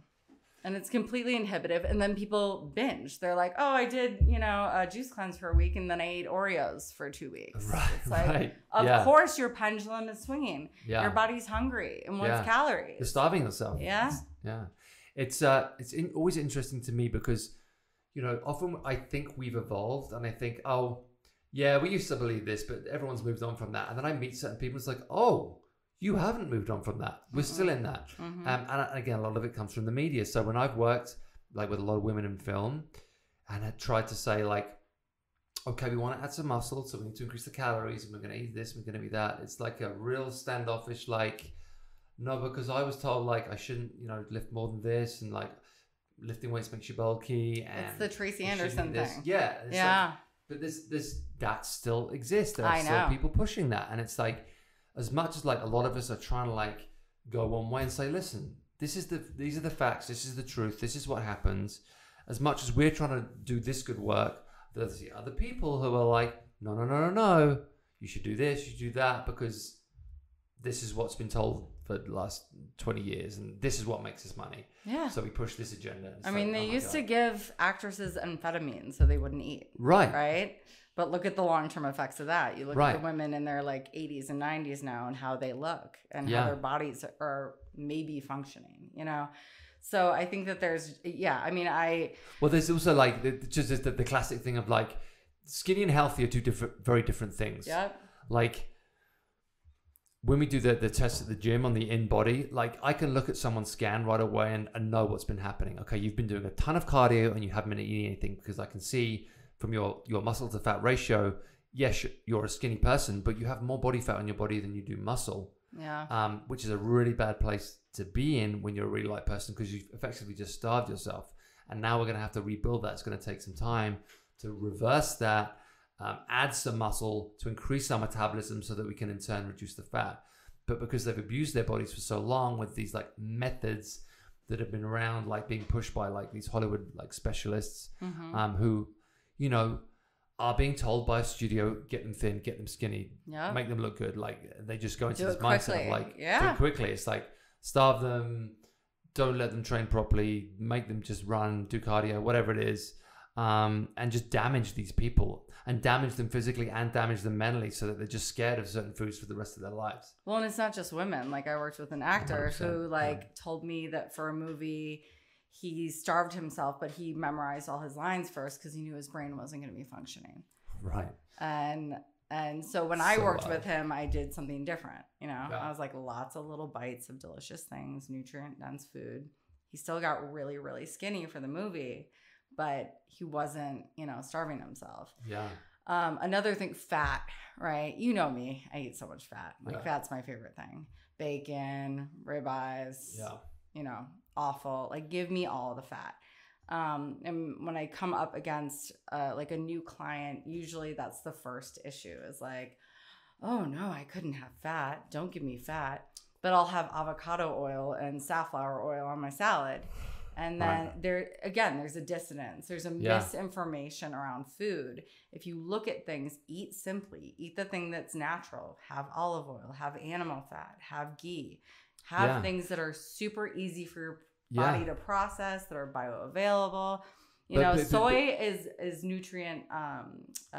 And it's completely inhibitive. And then people binge. They're like, oh, I did, a juice cleanse for a week, and then I ate Oreos for 2 weeks. Right. It's of course your pendulum is swinging. Yeah. Your body's hungry and wants calories. You're starving yourself. Yeah. Yeah. It's always interesting to me because, often I think we've evolved, and I think, oh, yeah, we used to believe this, but everyone's moved on from that. And then I meet certain people, it's like, oh, you haven't moved on from that. We're still in that. Mm-hmm. And again, a lot of it comes from the media. So when I've worked with a lot of women in film, and I tried to say okay, we want to add some muscle, so we need to increase the calories, and we're going to eat this, we're going to eat that. It's a real standoffish, no, because I was told I shouldn't, lift more than this, and lifting weights makes you bulky. And it's the Tracy Anderson thing. Yeah. Yeah. But that still exists. There are still people pushing that, and it's as much as a lot of us are trying to go one way and say, listen, these are the facts, this is the truth, this is what happens. As much as we're trying to do this good work, there's the other people who are no, you should do this, you should do that, because this is what's been told for the last 20 years, and this is what makes us money. Yeah. So we push this agenda. They used to give actresses amphetamines so they wouldn't eat. Right. Right? But look at the long-term effects of that. You look at the women in their 80s and 90s now and how they look and how their bodies are maybe functioning, So I think that there's, Well, there's also like the classic thing of like skinny and healthy are very different things. Yep. Like when we do the test at the gym on the in-body, like I can look at someone's scan right away and know what's been happening. Okay, you've been doing a ton of cardio and you haven't been eating anything, because I can see from your muscle to fat ratio, yes, you're a skinny person, but you have more body fat on your body than you do muscle. Yeah. Which is a really bad place to be in when you're a really light person, because you've effectively just starved yourself. And now we're going to have to rebuild that. It's going to take some time to reverse that, add some muscle to increase our metabolism so that we can in turn reduce the fat. But because they've abused their bodies for so long with these like methods that have been around, like being pushed by like these Hollywood like specialists, who, you know, are being told by a studio, get them thin, get them skinny, make them look good. Like they just go into this mindset of like, do it quickly. It's like starve them, don't let them train properly, make them just run, do cardio, whatever it is, and just damage these people and damage them physically and damage them mentally, so that they're just scared of certain foods for the rest of their lives. Well, and it's not just women. Like I worked with an actor who told me that for a movie, he starved himself, but he memorized all his lines first because he knew his brain wasn't going to be functioning. Right. And so when I worked with him, I did something different. You know, I was like lots of little bites of delicious things, nutrient dense food. He still got really, really skinny for the movie, but he wasn't, you know, starving himself. Yeah. Another thing, fat, right? You know me, I eat so much fat. Like fat's my favorite thing. Bacon, ribeyes. Yeah. You know, awful. Like give me all the fat. And when I come up against like a new client, usually that's the first issue is like, oh no, I couldn't have fat. Don't give me fat. But I'll have avocado oil and safflower oil on my salad. And then there's a dissonance. There's a misinformation around food. If you look at things, eat simply. Eat the thing that's natural. Have olive oil. Have animal fat. Have ghee. Have things that are super easy for your body to process, that are bioavailable. You know, soy is nutrient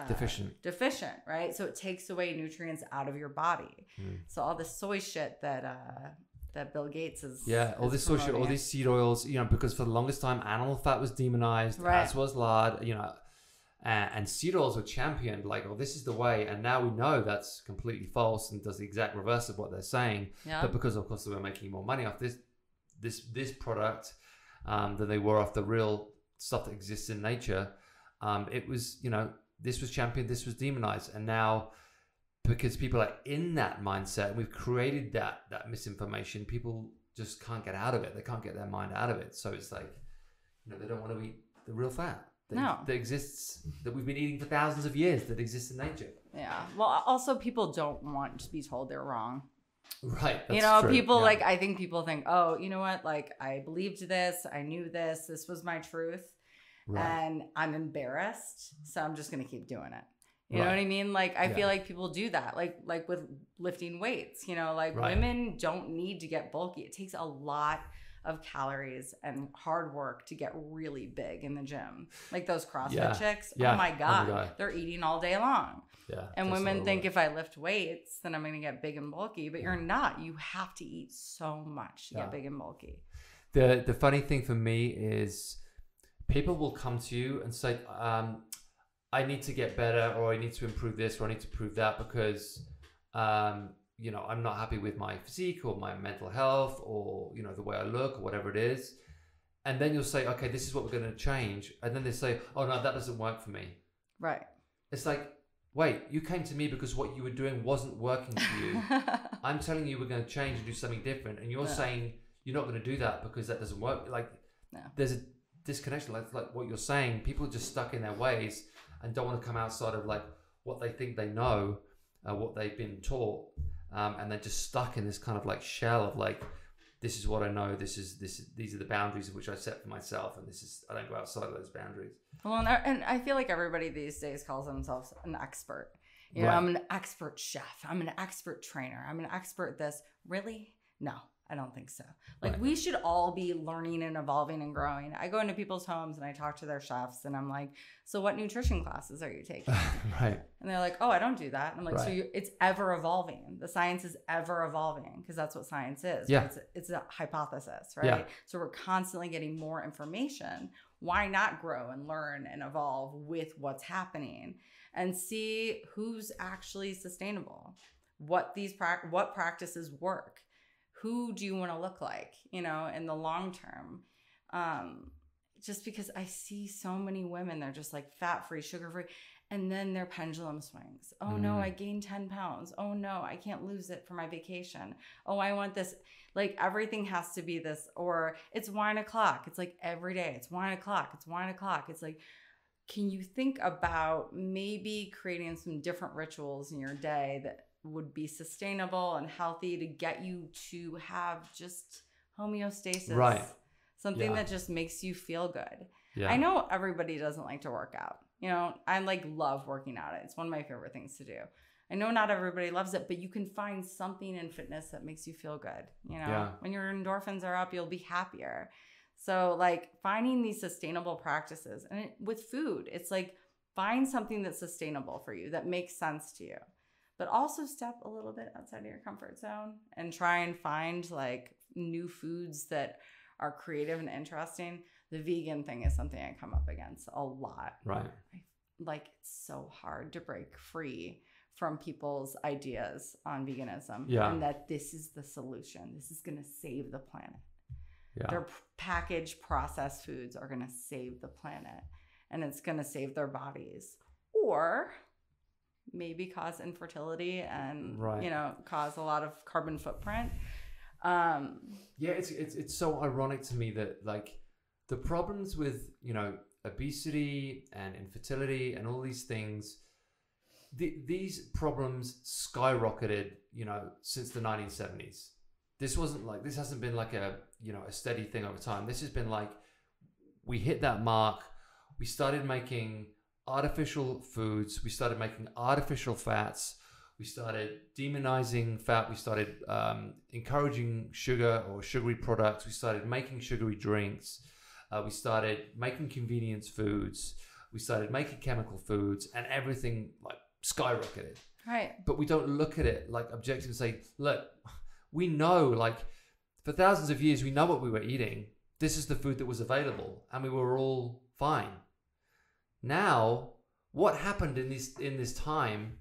deficient, right? So it takes away nutrients out of your body. So all this soy shit that Bill Gates is all this soy shit, all these seed oils, you know, because for the longest time animal fat was demonized, as was lard, you know, and seed oils were championed like, oh, this is the way. And now we know that's completely false and does the exact reverse of what they're saying. But because of course they were making more money off this product than they were off the real stuff that exists in nature, it was, you know, this was championed, this was demonized. And now because people are in that mindset, we've created that misinformation, people just can't get out of it. They can't get their mind out of it. So it's like, you know, they don't want to eat the real fat that exists, that we've been eating for thousands of years, that exists in nature. Yeah. Well, also people don't want to be told they're wrong. Right. You know, true. People like, I think people think, oh, you know what? Like I believed this. I knew this. This was my truth. Right. And I'm embarrassed. So I'm just going to keep doing it. You know what I mean? Like, I feel like people do that. Like with lifting weights, you know, like women don't need to get bulky. It takes a lot of calories and hard work to get really big in the gym. Like those CrossFit chicks. Oh my God. They're eating all day long. Yeah. And women think if I lift weights, then I'm going to get big and bulky, but you're not. You have to eat so much to get big and bulky. The funny thing for me is people will come to you and say, I need to get better, or I need to improve this, or I need to improve that because, you know, I'm not happy with my physique or my mental health or, you know, the way I look or whatever it is. And then you'll say, okay, this is what we're going to change. And then they say, oh no, that doesn't work for me. Right. It's like, wait, you came to me because what you were doing wasn't working for you. I'm telling you we're going to change and do something different. And you're saying you're not going to do that because that doesn't work. Like there's a disconnection, like what you're saying. People are just stuck in their ways and don't want to come outside of like what they think they know, what they've been taught, and they're just stuck in this kind of like shell of like, this is what I know. These are the boundaries of which I set for myself, and I don't go outside of those boundaries. Well, and I feel like everybody these days calls themselves an expert. You know, I'm an expert chef. I'm an expert trainer. I'm an expert this. Really? No, I don't think so. Like we should all be learning and evolving and growing. I go into people's homes and I talk to their chefs and I'm like, so what nutrition classes are you taking? Right. And they're like, oh, I don't do that. And I'm like, it's ever evolving. The science is ever evolving because that's what science is. Yeah. Right? It's a hypothesis, right? Yeah. So we're constantly getting more information. Why not grow and learn and evolve with what's happening and see who's actually sustainable? What practices work? Who do you want to look like, in the long term? Just because I see so many women, they're just like fat-free, sugar-free, and then their pendulum swings. Oh no, I gained 10 pounds. Oh no, I can't lose it for my vacation. Oh, I want this. Like everything has to be this, or it's wine o'clock. It's like every day, it's wine o'clock. It's wine o'clock. It's like, can you think about maybe creating some different rituals in your day that would be sustainable and healthy to get you to have just homeostasis, right? Something that just makes you feel good. Yeah. I know everybody doesn't like to work out. I love working out. It's one of my favorite things to do. I know not everybody loves it, but you can find something in fitness that makes you feel good. When your endorphins are up, you'll be happier. So finding these sustainable practices, and with food, it's find something that's sustainable for you, that makes sense to you. But also step a little bit outside of your comfort zone and try and find new foods that are creative and interesting. The vegan thing is something I come up against a lot. Right. It's so hard to break free from people's ideas on veganism. Yeah. And that this is the solution. This is going to save the planet. Yeah. Their packaged processed foods are going to save the planet. And it's going to save their bodies. Or maybe cause infertility and cause a lot of carbon footprint. It's so ironic to me that the problems with obesity and infertility and all these things, these problems skyrocketed since the 1970s. This hasn't been a steady thing over time. This has been we hit that mark, we started making artificial foods, we started making artificial fats, we started demonizing fat, we started encouraging sugar or sugary products, we started making sugary drinks, we started making convenience foods, we started making chemical foods, and everything skyrocketed. Right. But we don't look at it objectively and say, look, we know for thousands of years we know what we were eating. This is the food that was available and we were all fine. Now, what happened in this time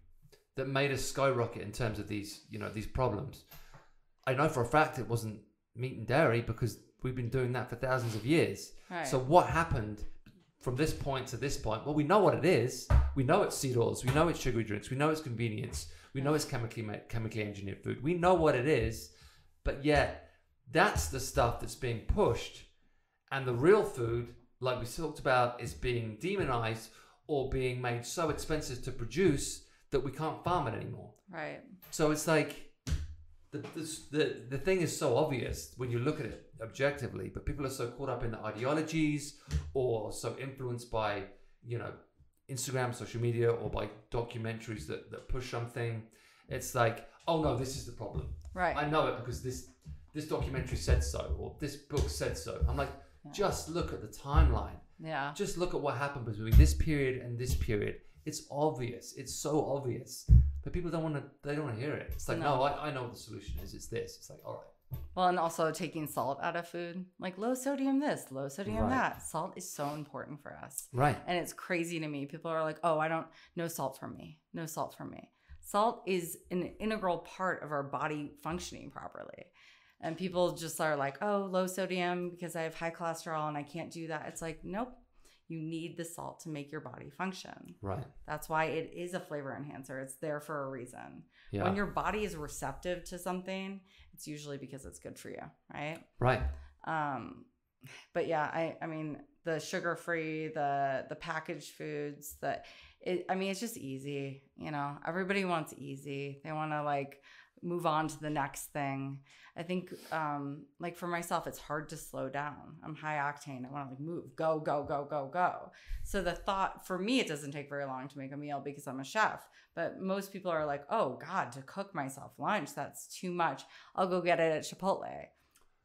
that made us skyrocket in terms of these problems? I know for a fact it wasn't meat and dairy because we've been doing that for thousands of years. Right. So what happened from this point to this point? Well, we know what it is. We know it's seed oils. We know it's sugary drinks. We know it's convenience. We know it's chemically engineered food. We know what it is, but yet that's the stuff that's being pushed, and the real food, like we talked about, is being demonized or being made so expensive to produce that we can't farm it anymore. Right. So it's the thing is so obvious when you look at it objectively, but people are so caught up in the ideologies or so influenced by Instagram, social media, or by documentaries that push something. It's oh no, this is the problem. Right. I know it because this documentary said so, or this book said so. I'm just look at the timeline. Yeah. Just look at what happened between this period and this period. It's obvious. It's so obvious. But people don't want to hear it. It's no, I know what the solution is. It's this. It's all right. Well, and also taking salt out of food, low sodium this, low sodium that. Salt is so important for us. Right. And it's crazy to me. People are oh, no salt for me. No salt for me. Salt is an integral part of our body functioning properly. And people just are oh, low sodium because I have high cholesterol and I can't do that. It's nope. You need the salt to make your body function. Right. That's why it is a flavor enhancer. It's there for a reason. Yeah. When your body is receptive to something, it's usually because it's good for you, right? Right. But yeah, I mean, the sugar-free, the packaged foods, it's just easy. Everybody wants easy. They want to move on to the next thing. I think like for myself, it's hard to slow down. I'm high octane. I want to like move, go, go, go, go, go. So the thought for me, it doesn't take very long to make a meal because I'm a chef. But most people are like, oh God, to cook myself lunch, that's too much. I'll go get it at Chipotle,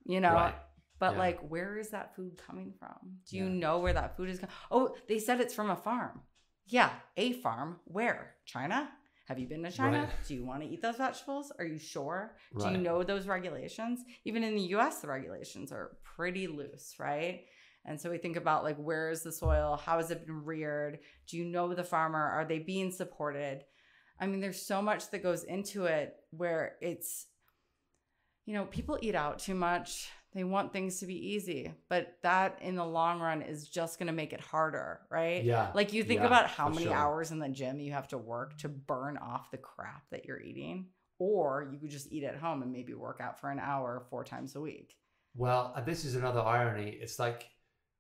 you know? Right. But like, where is that food coming from? Do you know where that food is coming? Oh, they said it's from a farm. Yeah, a farm. Where? China? Have you been to China? Right. Do you want to eat those vegetables? Are you sure? Right. Do you know those regulations? Even in the US, the regulations are pretty loose, right? And so we think about like, where is the soil? How has it been reared? Do you know the farmer? Are they being supported? I mean, there's so much that goes into it where it's, you know, people eat out too much. They want things to be easy, but that in the long run is just going to make it harder, right? Yeah. Like you think about how many hours in the gym you have to work to burn off the crap that you're eating, or you could just eat at home and maybe work out for an hour 4 times a week. Well, this is another irony. It's like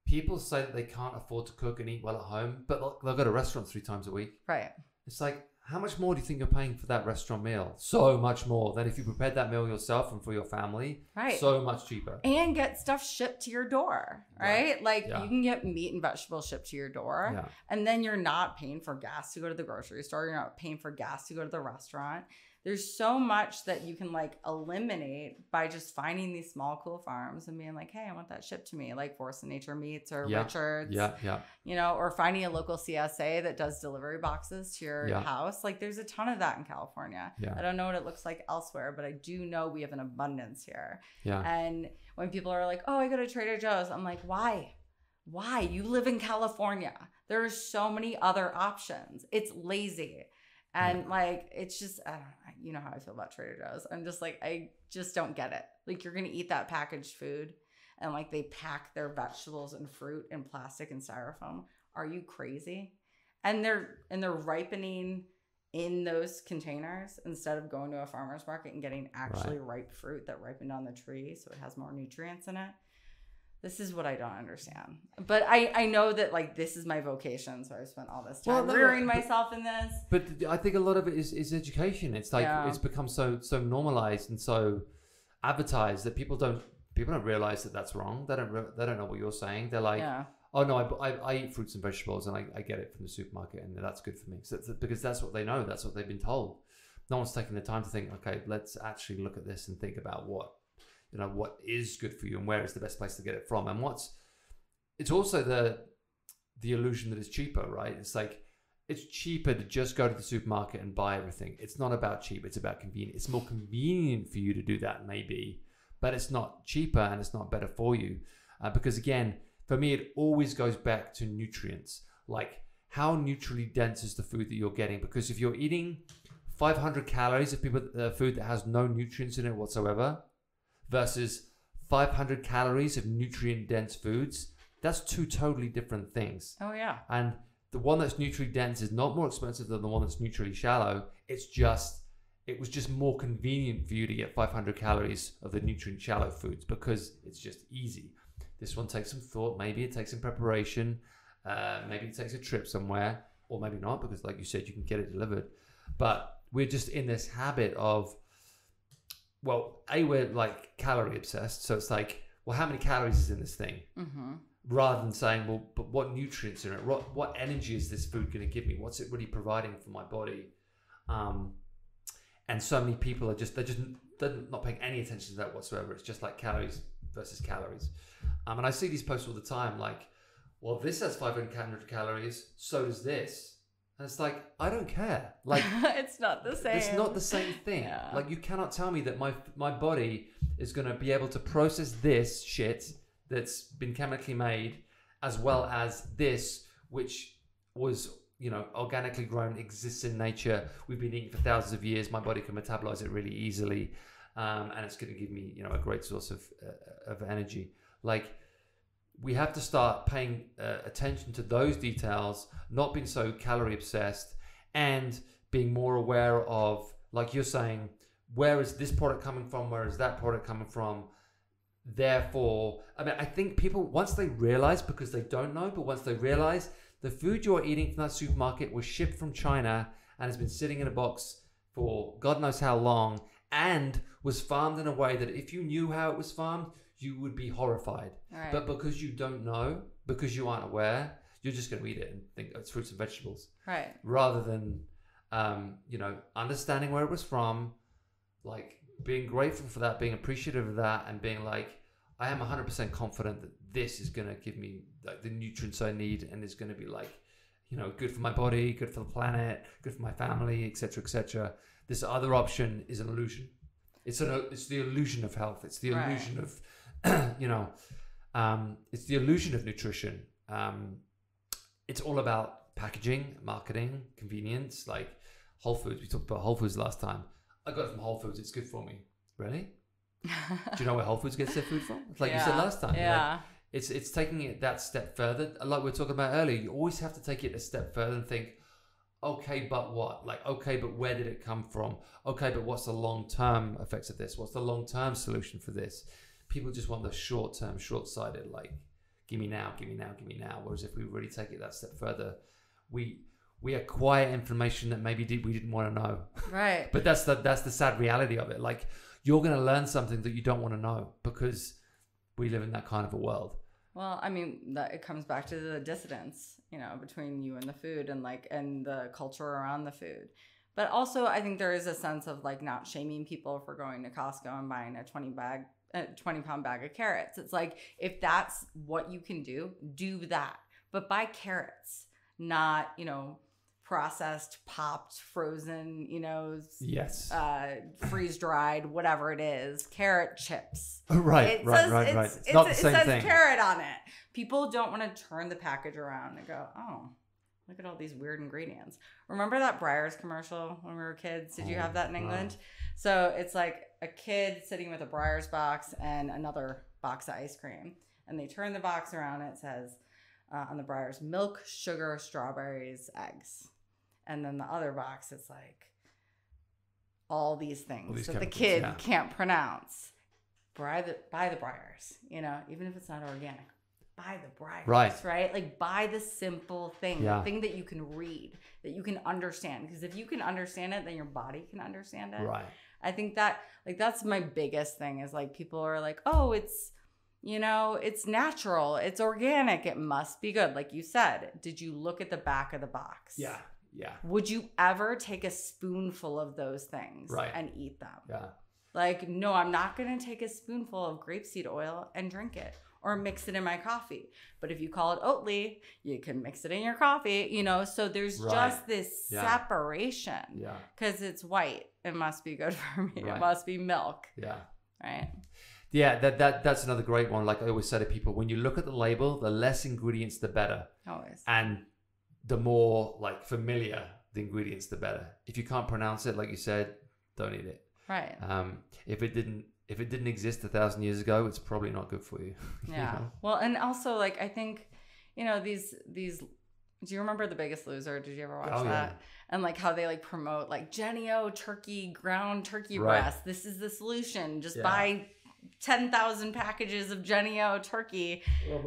people say that they can't afford to cook and eat well at home, but they'll go to restaurants 3 times a week. Right. It's like, how much more do you think you're paying for that restaurant meal? So much more than if you prepared that meal yourself and for your family. Right. So much cheaper. And get stuff shipped to your door, right? Like you can get meat and vegetables shipped to your door. Yeah. And then you're not paying for gas to go to the grocery store. You're not paying for gas to go to the restaurant. There's so much that you can like eliminate by just finding these small, cool farms and being like, hey, I want that shipped to me, like Force of Nature Meats or Richards. You know, or finding a local CSA that does delivery boxes to your house. Like there's a ton of that in California. I don't know what it looks like elsewhere, but I do know we have an abundance here. And when people are like, oh, I go to Trader Joe's, I'm like, why? Why? You live in California. There are so many other options. It's lazy. And like, it's just, I don't know, you know how I feel about Trader Joe's. I'm just like, I just don't get it. Like you're going to eat that packaged food and like they pack their vegetables and fruit in plastic and styrofoam. Are you crazy? And they're ripening in those containers instead of going to a farmer's market and getting actually ripe fruit that ripened on the tree. So it has more nutrients in it. This is what I don't understand. But I know that like this is my vocation. So I spent all this time rearing myself in this. But I think a lot of it is education. It's like it's become so normalized and so advertised that people don't realize that that's wrong. They don't know what you're saying. They're like, oh no, I eat fruits and vegetables and I get it from the supermarket and that's good for me. So because that's what they know. That's what they've been told. No one's taking the time to think, okay, let's actually look at this and think about what is good for you and where is the best place to get it from. And it's also the illusion that it's cheaper, right? It's like, it's cheaper to just go to the supermarket and buy everything. It's not about cheap. It's about convenient. It's more convenient for you to do that maybe, but it's not cheaper and it's not better for you. Because again, for me, it always goes back to nutrients. Like how nutritionally dense is the food that you're getting? Because if you're eating 500 calories of food that has no nutrients in it whatsoever, versus 500 calories of nutrient-dense foods, that's 2 totally different things. Oh, yeah. And the one that's nutrient-dense is not more expensive than the one that's nutritionally shallow. It was just more convenient for you to get 500 calories of the nutrient-shallow foods because it's just easy. This one takes some thought. Maybe it takes some preparation. Maybe it takes a trip somewhere. Or maybe not because, like you said, you can get it delivered. But we're just in this habit of, well, we're like calorie obsessed. So it's like, well, how many calories is in this thing? Mm-hmm. Rather than saying, well, but what nutrients are in it? What energy is this food going to give me? What's it really providing for my body? And so many people they're not paying any attention to that whatsoever. It's just like calories versus calories. And I see these posts all the time like, well, this has 500 calories. So does this. And it's like, I don't care. Like, it's not the same. It's not the same thing. Yeah. Like, you cannot tell me that my body is going to be able to process this shit that's been chemically made, as well as this, which was, organically grown, exists in nature. We've been eating for thousands of years. My body can metabolize it really easily, and it's going to give me, a great source of energy. Like, we have to start paying attention to those details, not being so calorie obsessed, and being more aware of, like you're saying, where is this product coming from? Where is that product coming from? Therefore, I think people, once they realize, because they don't know, but once they realize the food you're eating from that supermarket was shipped from China and has been sitting in a box for God knows how long, and was farmed in a way that if you knew how it was farmed, you would be horrified. Right. But because you don't know, because you aren't aware, you're just going to eat it and think it's fruits and vegetables. Right. Rather than, understanding where it was from, like being grateful for that, being appreciative of that, and being like, I am 100% confident that this is going to give me like the nutrients I need, and it's going to be like, good for my body, good for the planet, good for my family, etc., etc. This other option is an illusion. It's the illusion of health. It's the illusion of, it's the illusion of nutrition. It's all about packaging, marketing, convenience. Like Whole Foods, we talked about Whole Foods last time. I got it from Whole Foods. It's good for me. Really? Do you know where Whole Foods gets their food from? Like you said last time. Yeah. Like, it's taking it that step further. Like we were talking about earlier, you always have to take it a step further and think, okay, but what? Like, okay, but where did it come from? Okay, but what's the long-term effects of this? What's the long-term solution for this? People just want the short-term, short-sighted, like, give me now, give me now, give me now. Whereas if we really take it that step further, we acquire information that maybe we didn't want to know. Right. But that's the sad reality of it. Like, you're going to learn something that you don't want to know because we live in that kind of a world. Well, I mean, that it comes back to the dissonance, between you and the food and the culture around the food. But also, I think there is a sense of like not shaming people for going to Costco and buying a 20-pound bag of carrots. It's like, if that's what you can do that. But buy carrots, not, processed, popped, frozen, yes, freeze dried, whatever it is, carrot chips. Right. It's not the same thing. It says carrot on it. People don't want to turn the package around and go, oh, look at all these weird ingredients. Remember that Breyers commercial when we were kids? Did you have that in England? So it's like a kid sitting with a Breyers box and another box of ice cream. And they turn the box around and it says on the Breyers, milk, sugar, strawberries, eggs. And then the other box, it's like all these things that the kid can't pronounce. Buy the Breyers, even if it's not organic. Buy the Breyers, right? Like buy the simple thing, the thing that you can read, that you can understand. Because if you can understand it, then your body can understand it. Right. I think that that's my biggest thing is like people are like, oh, it's it's natural, it's organic, it must be good. Like you said, did you look at the back of the box? Yeah. Would you ever take a spoonful of those things and eat them? Yeah. Like, no, I'm not going to take a spoonful of grapeseed oil and drink it or mix it in my coffee. But if you call it Oatly, you can mix it in your coffee, So there's just this separation. Yeah. Because it's white. It must be good for me. It must be milk. Yeah. Right. Yeah, that's another great one. Like I always say to people, when you look at the label, the less ingredients, the better. Always. And the more like familiar the ingredients, the better. If you can't pronounce it, like you said, don't eat it. Right. If it didn't exist 1,000 years ago, it's probably not good for you. Yeah. Well, and also like I think, these. Do you remember The Biggest Loser? Did you ever watch that? Yeah. And like how they like promote like Jenny-O turkey, ground turkey breast. This is the solution. Just buy 10,000 packages of Jenny-O turkey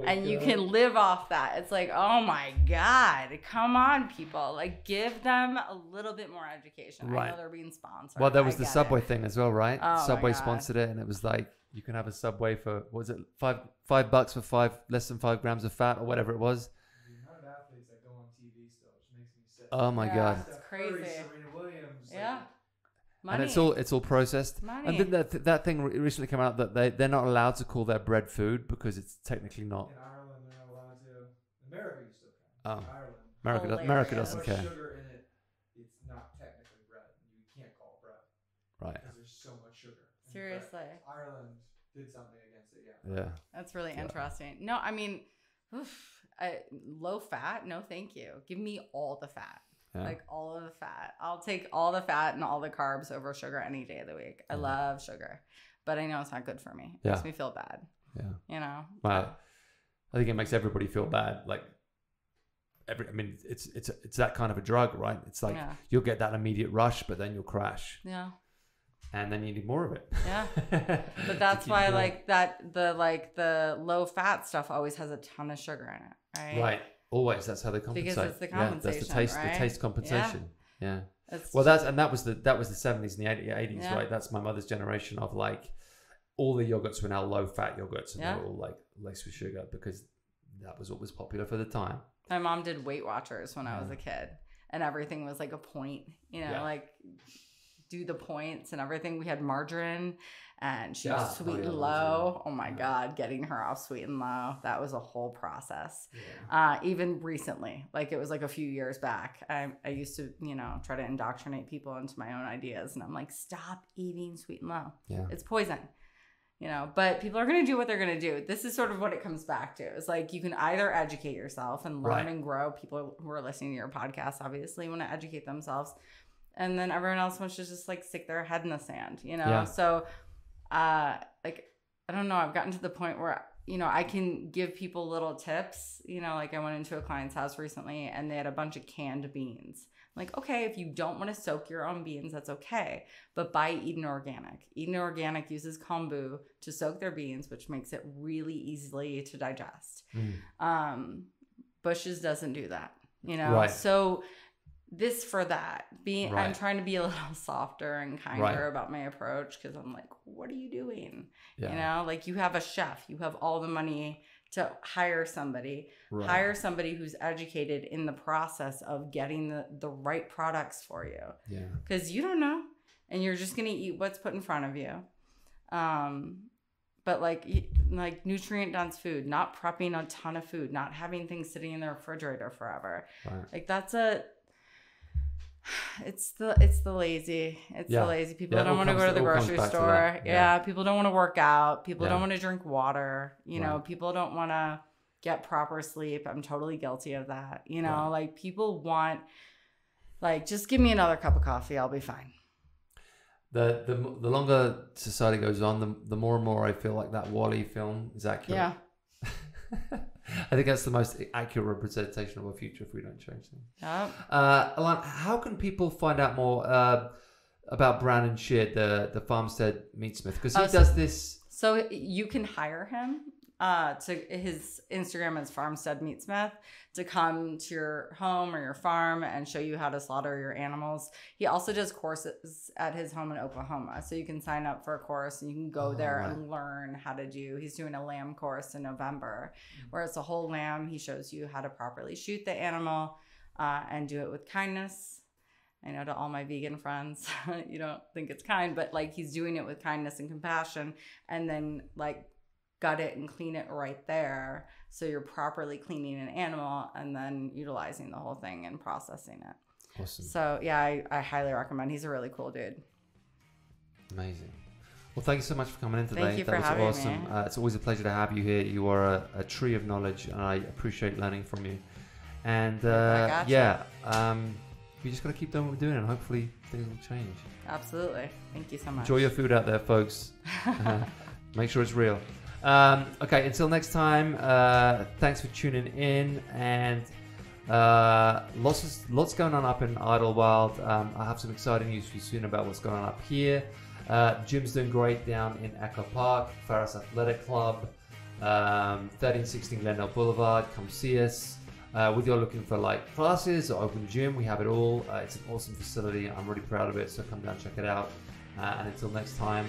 and you can live off that. It's like, oh my God, come on, people. Like give them a little bit more education. I know they're being sponsored. Well, there was the Subway thing as well, right? Subway sponsored it and it was like, you can have a Subway for, what was it, $5 for less than 5 grams of fat or whatever it was. The amount of athletes that go on TV still, which makes me sick. Oh my God. It's crazy. Serena Williams. Yeah. Money. And it's all processed. Money. And then that thing recently came out that they're not allowed to call their bread food because it's technically not. In Ireland, they're not allowed to. In America, you still can. Oh, Ireland. America doesn't care. Sugar in it, it's not technically bread. You can't call it bread. Right. Because there's so much sugar. Seriously. Ireland did something against it. Yeah. That's really interesting. No, I mean, low fat. No, thank you. Give me all the fat. Yeah. Like all of the fat. I'll take all the fat and all the carbs over sugar any day of the week. I love sugar, but I know it's not good for me. It makes me feel bad. Yeah. Well, I think it makes everybody feel bad. Like it's that kind of a drug, right? It's like you'll get that immediate rush, but then you'll crash. Yeah. And then you need more of it. Yeah. But that's why the low fat stuff always has a ton of sugar in it, right? Right. Always, that's how they compensate. Because it's the compensation, that's the taste, right? the taste compensation. Yeah. Well, that was the 70s and the 80s, Yeah. right? That's my mother's generation of like all the yogurts were now low fat yogurts and Yeah. they're all like laced with sugar because that was what was popular for the time. My mom did Weight Watchers when I was a kid, and everything was like a point, like do the points and everything. We had margarine, and she was sweet and low. Oh my God, getting her off sweet and low. That was a whole process. Yeah. Even recently, like it was like a few years back, I used to, try to indoctrinate people into my own ideas. And I'm like, stop eating sweet and low. Yeah. It's poison. But people are going to do what they're going to do. This is sort of what it comes back to. It's like you can either educate yourself and learn and grow. People who are listening to your podcast obviously want to educate themselves. And then everyone else wants to just like stick their head in the sand, Yeah. So, like, I don't know. I've gotten to the point where, I can give people little tips. Like I went into a client's house recently and they had a bunch of canned beans. Like, okay, if you don't want to soak your own beans, that's okay. But buy Eden Organic. Eden Organic uses kombu to soak their beans, which makes it really easily to digest. Bush's doesn't do that, Right. So this for that. Right. I'm trying to be a little softer and kinder about my approach because I'm like, what are you doing? Yeah. Like you have a chef. You have all the money to hire somebody. Hire somebody who's educated in the process of getting the right products for you. Yeah. Because you don't know. And you're just going to eat what's put in front of you. But like nutrient-dense food, not prepping a ton of food, not having things sitting in the refrigerator forever. Right. Like it's the lazy. It's the lazy. People don't want to go to the grocery store. Yeah. People don't want to work out. People don't want to drink water. People don't want to get proper sleep. I'm totally guilty of that. Like people want, like, just give me another cup of coffee. I'll be fine. The longer society goes on, the more and more I feel like that Wall-E film is accurate. Yeah. I think that's the most accurate representation of our future if we don't change things. Yep. Elana, how can people find out more about Brandon Sheard, the Farmstead Meatsmith? Because he does this. So you can hire him. To his Instagram is Farmstead Meatsmith, to come to your home or your farm and show you how to slaughter your animals. He also does courses at his home in Oklahoma. So you can sign up for a course and you can go there and learn how to do. He's doing a lamb course in November where it's a whole lamb. He shows you how to properly shoot the animal and do it with kindness. I know to all my vegan friends, you don't think it's kind, but like he's doing it with kindness and compassion, and then like gut it and clean it right there. So you're properly cleaning an animal and then utilizing the whole thing and processing it. Awesome. So yeah, I highly recommend. He's a really cool dude. Amazing. Well, thank you so much for coming in today. Thank you for having awesome. me. It's always a pleasure to have you here. You are a tree of knowledge, and I appreciate learning from you. And we just got to keep doing what we're doing, and hopefully things will change. Absolutely. Thank you so much. Enjoy your food out there, folks. Make sure it's real. Okay, until next time, thanks for tuning in, and lots going on up in Idlewild. I have some exciting news for you soon about what's going on up here. Gym's doing great down in Echo Park, Pharos Athletic Club, 1316 Glendale Boulevard. Come see us. Whether you're looking for like classes or open gym, we have it all. It's an awesome facility. I'm really proud of it, so come down, check it out. And until next time,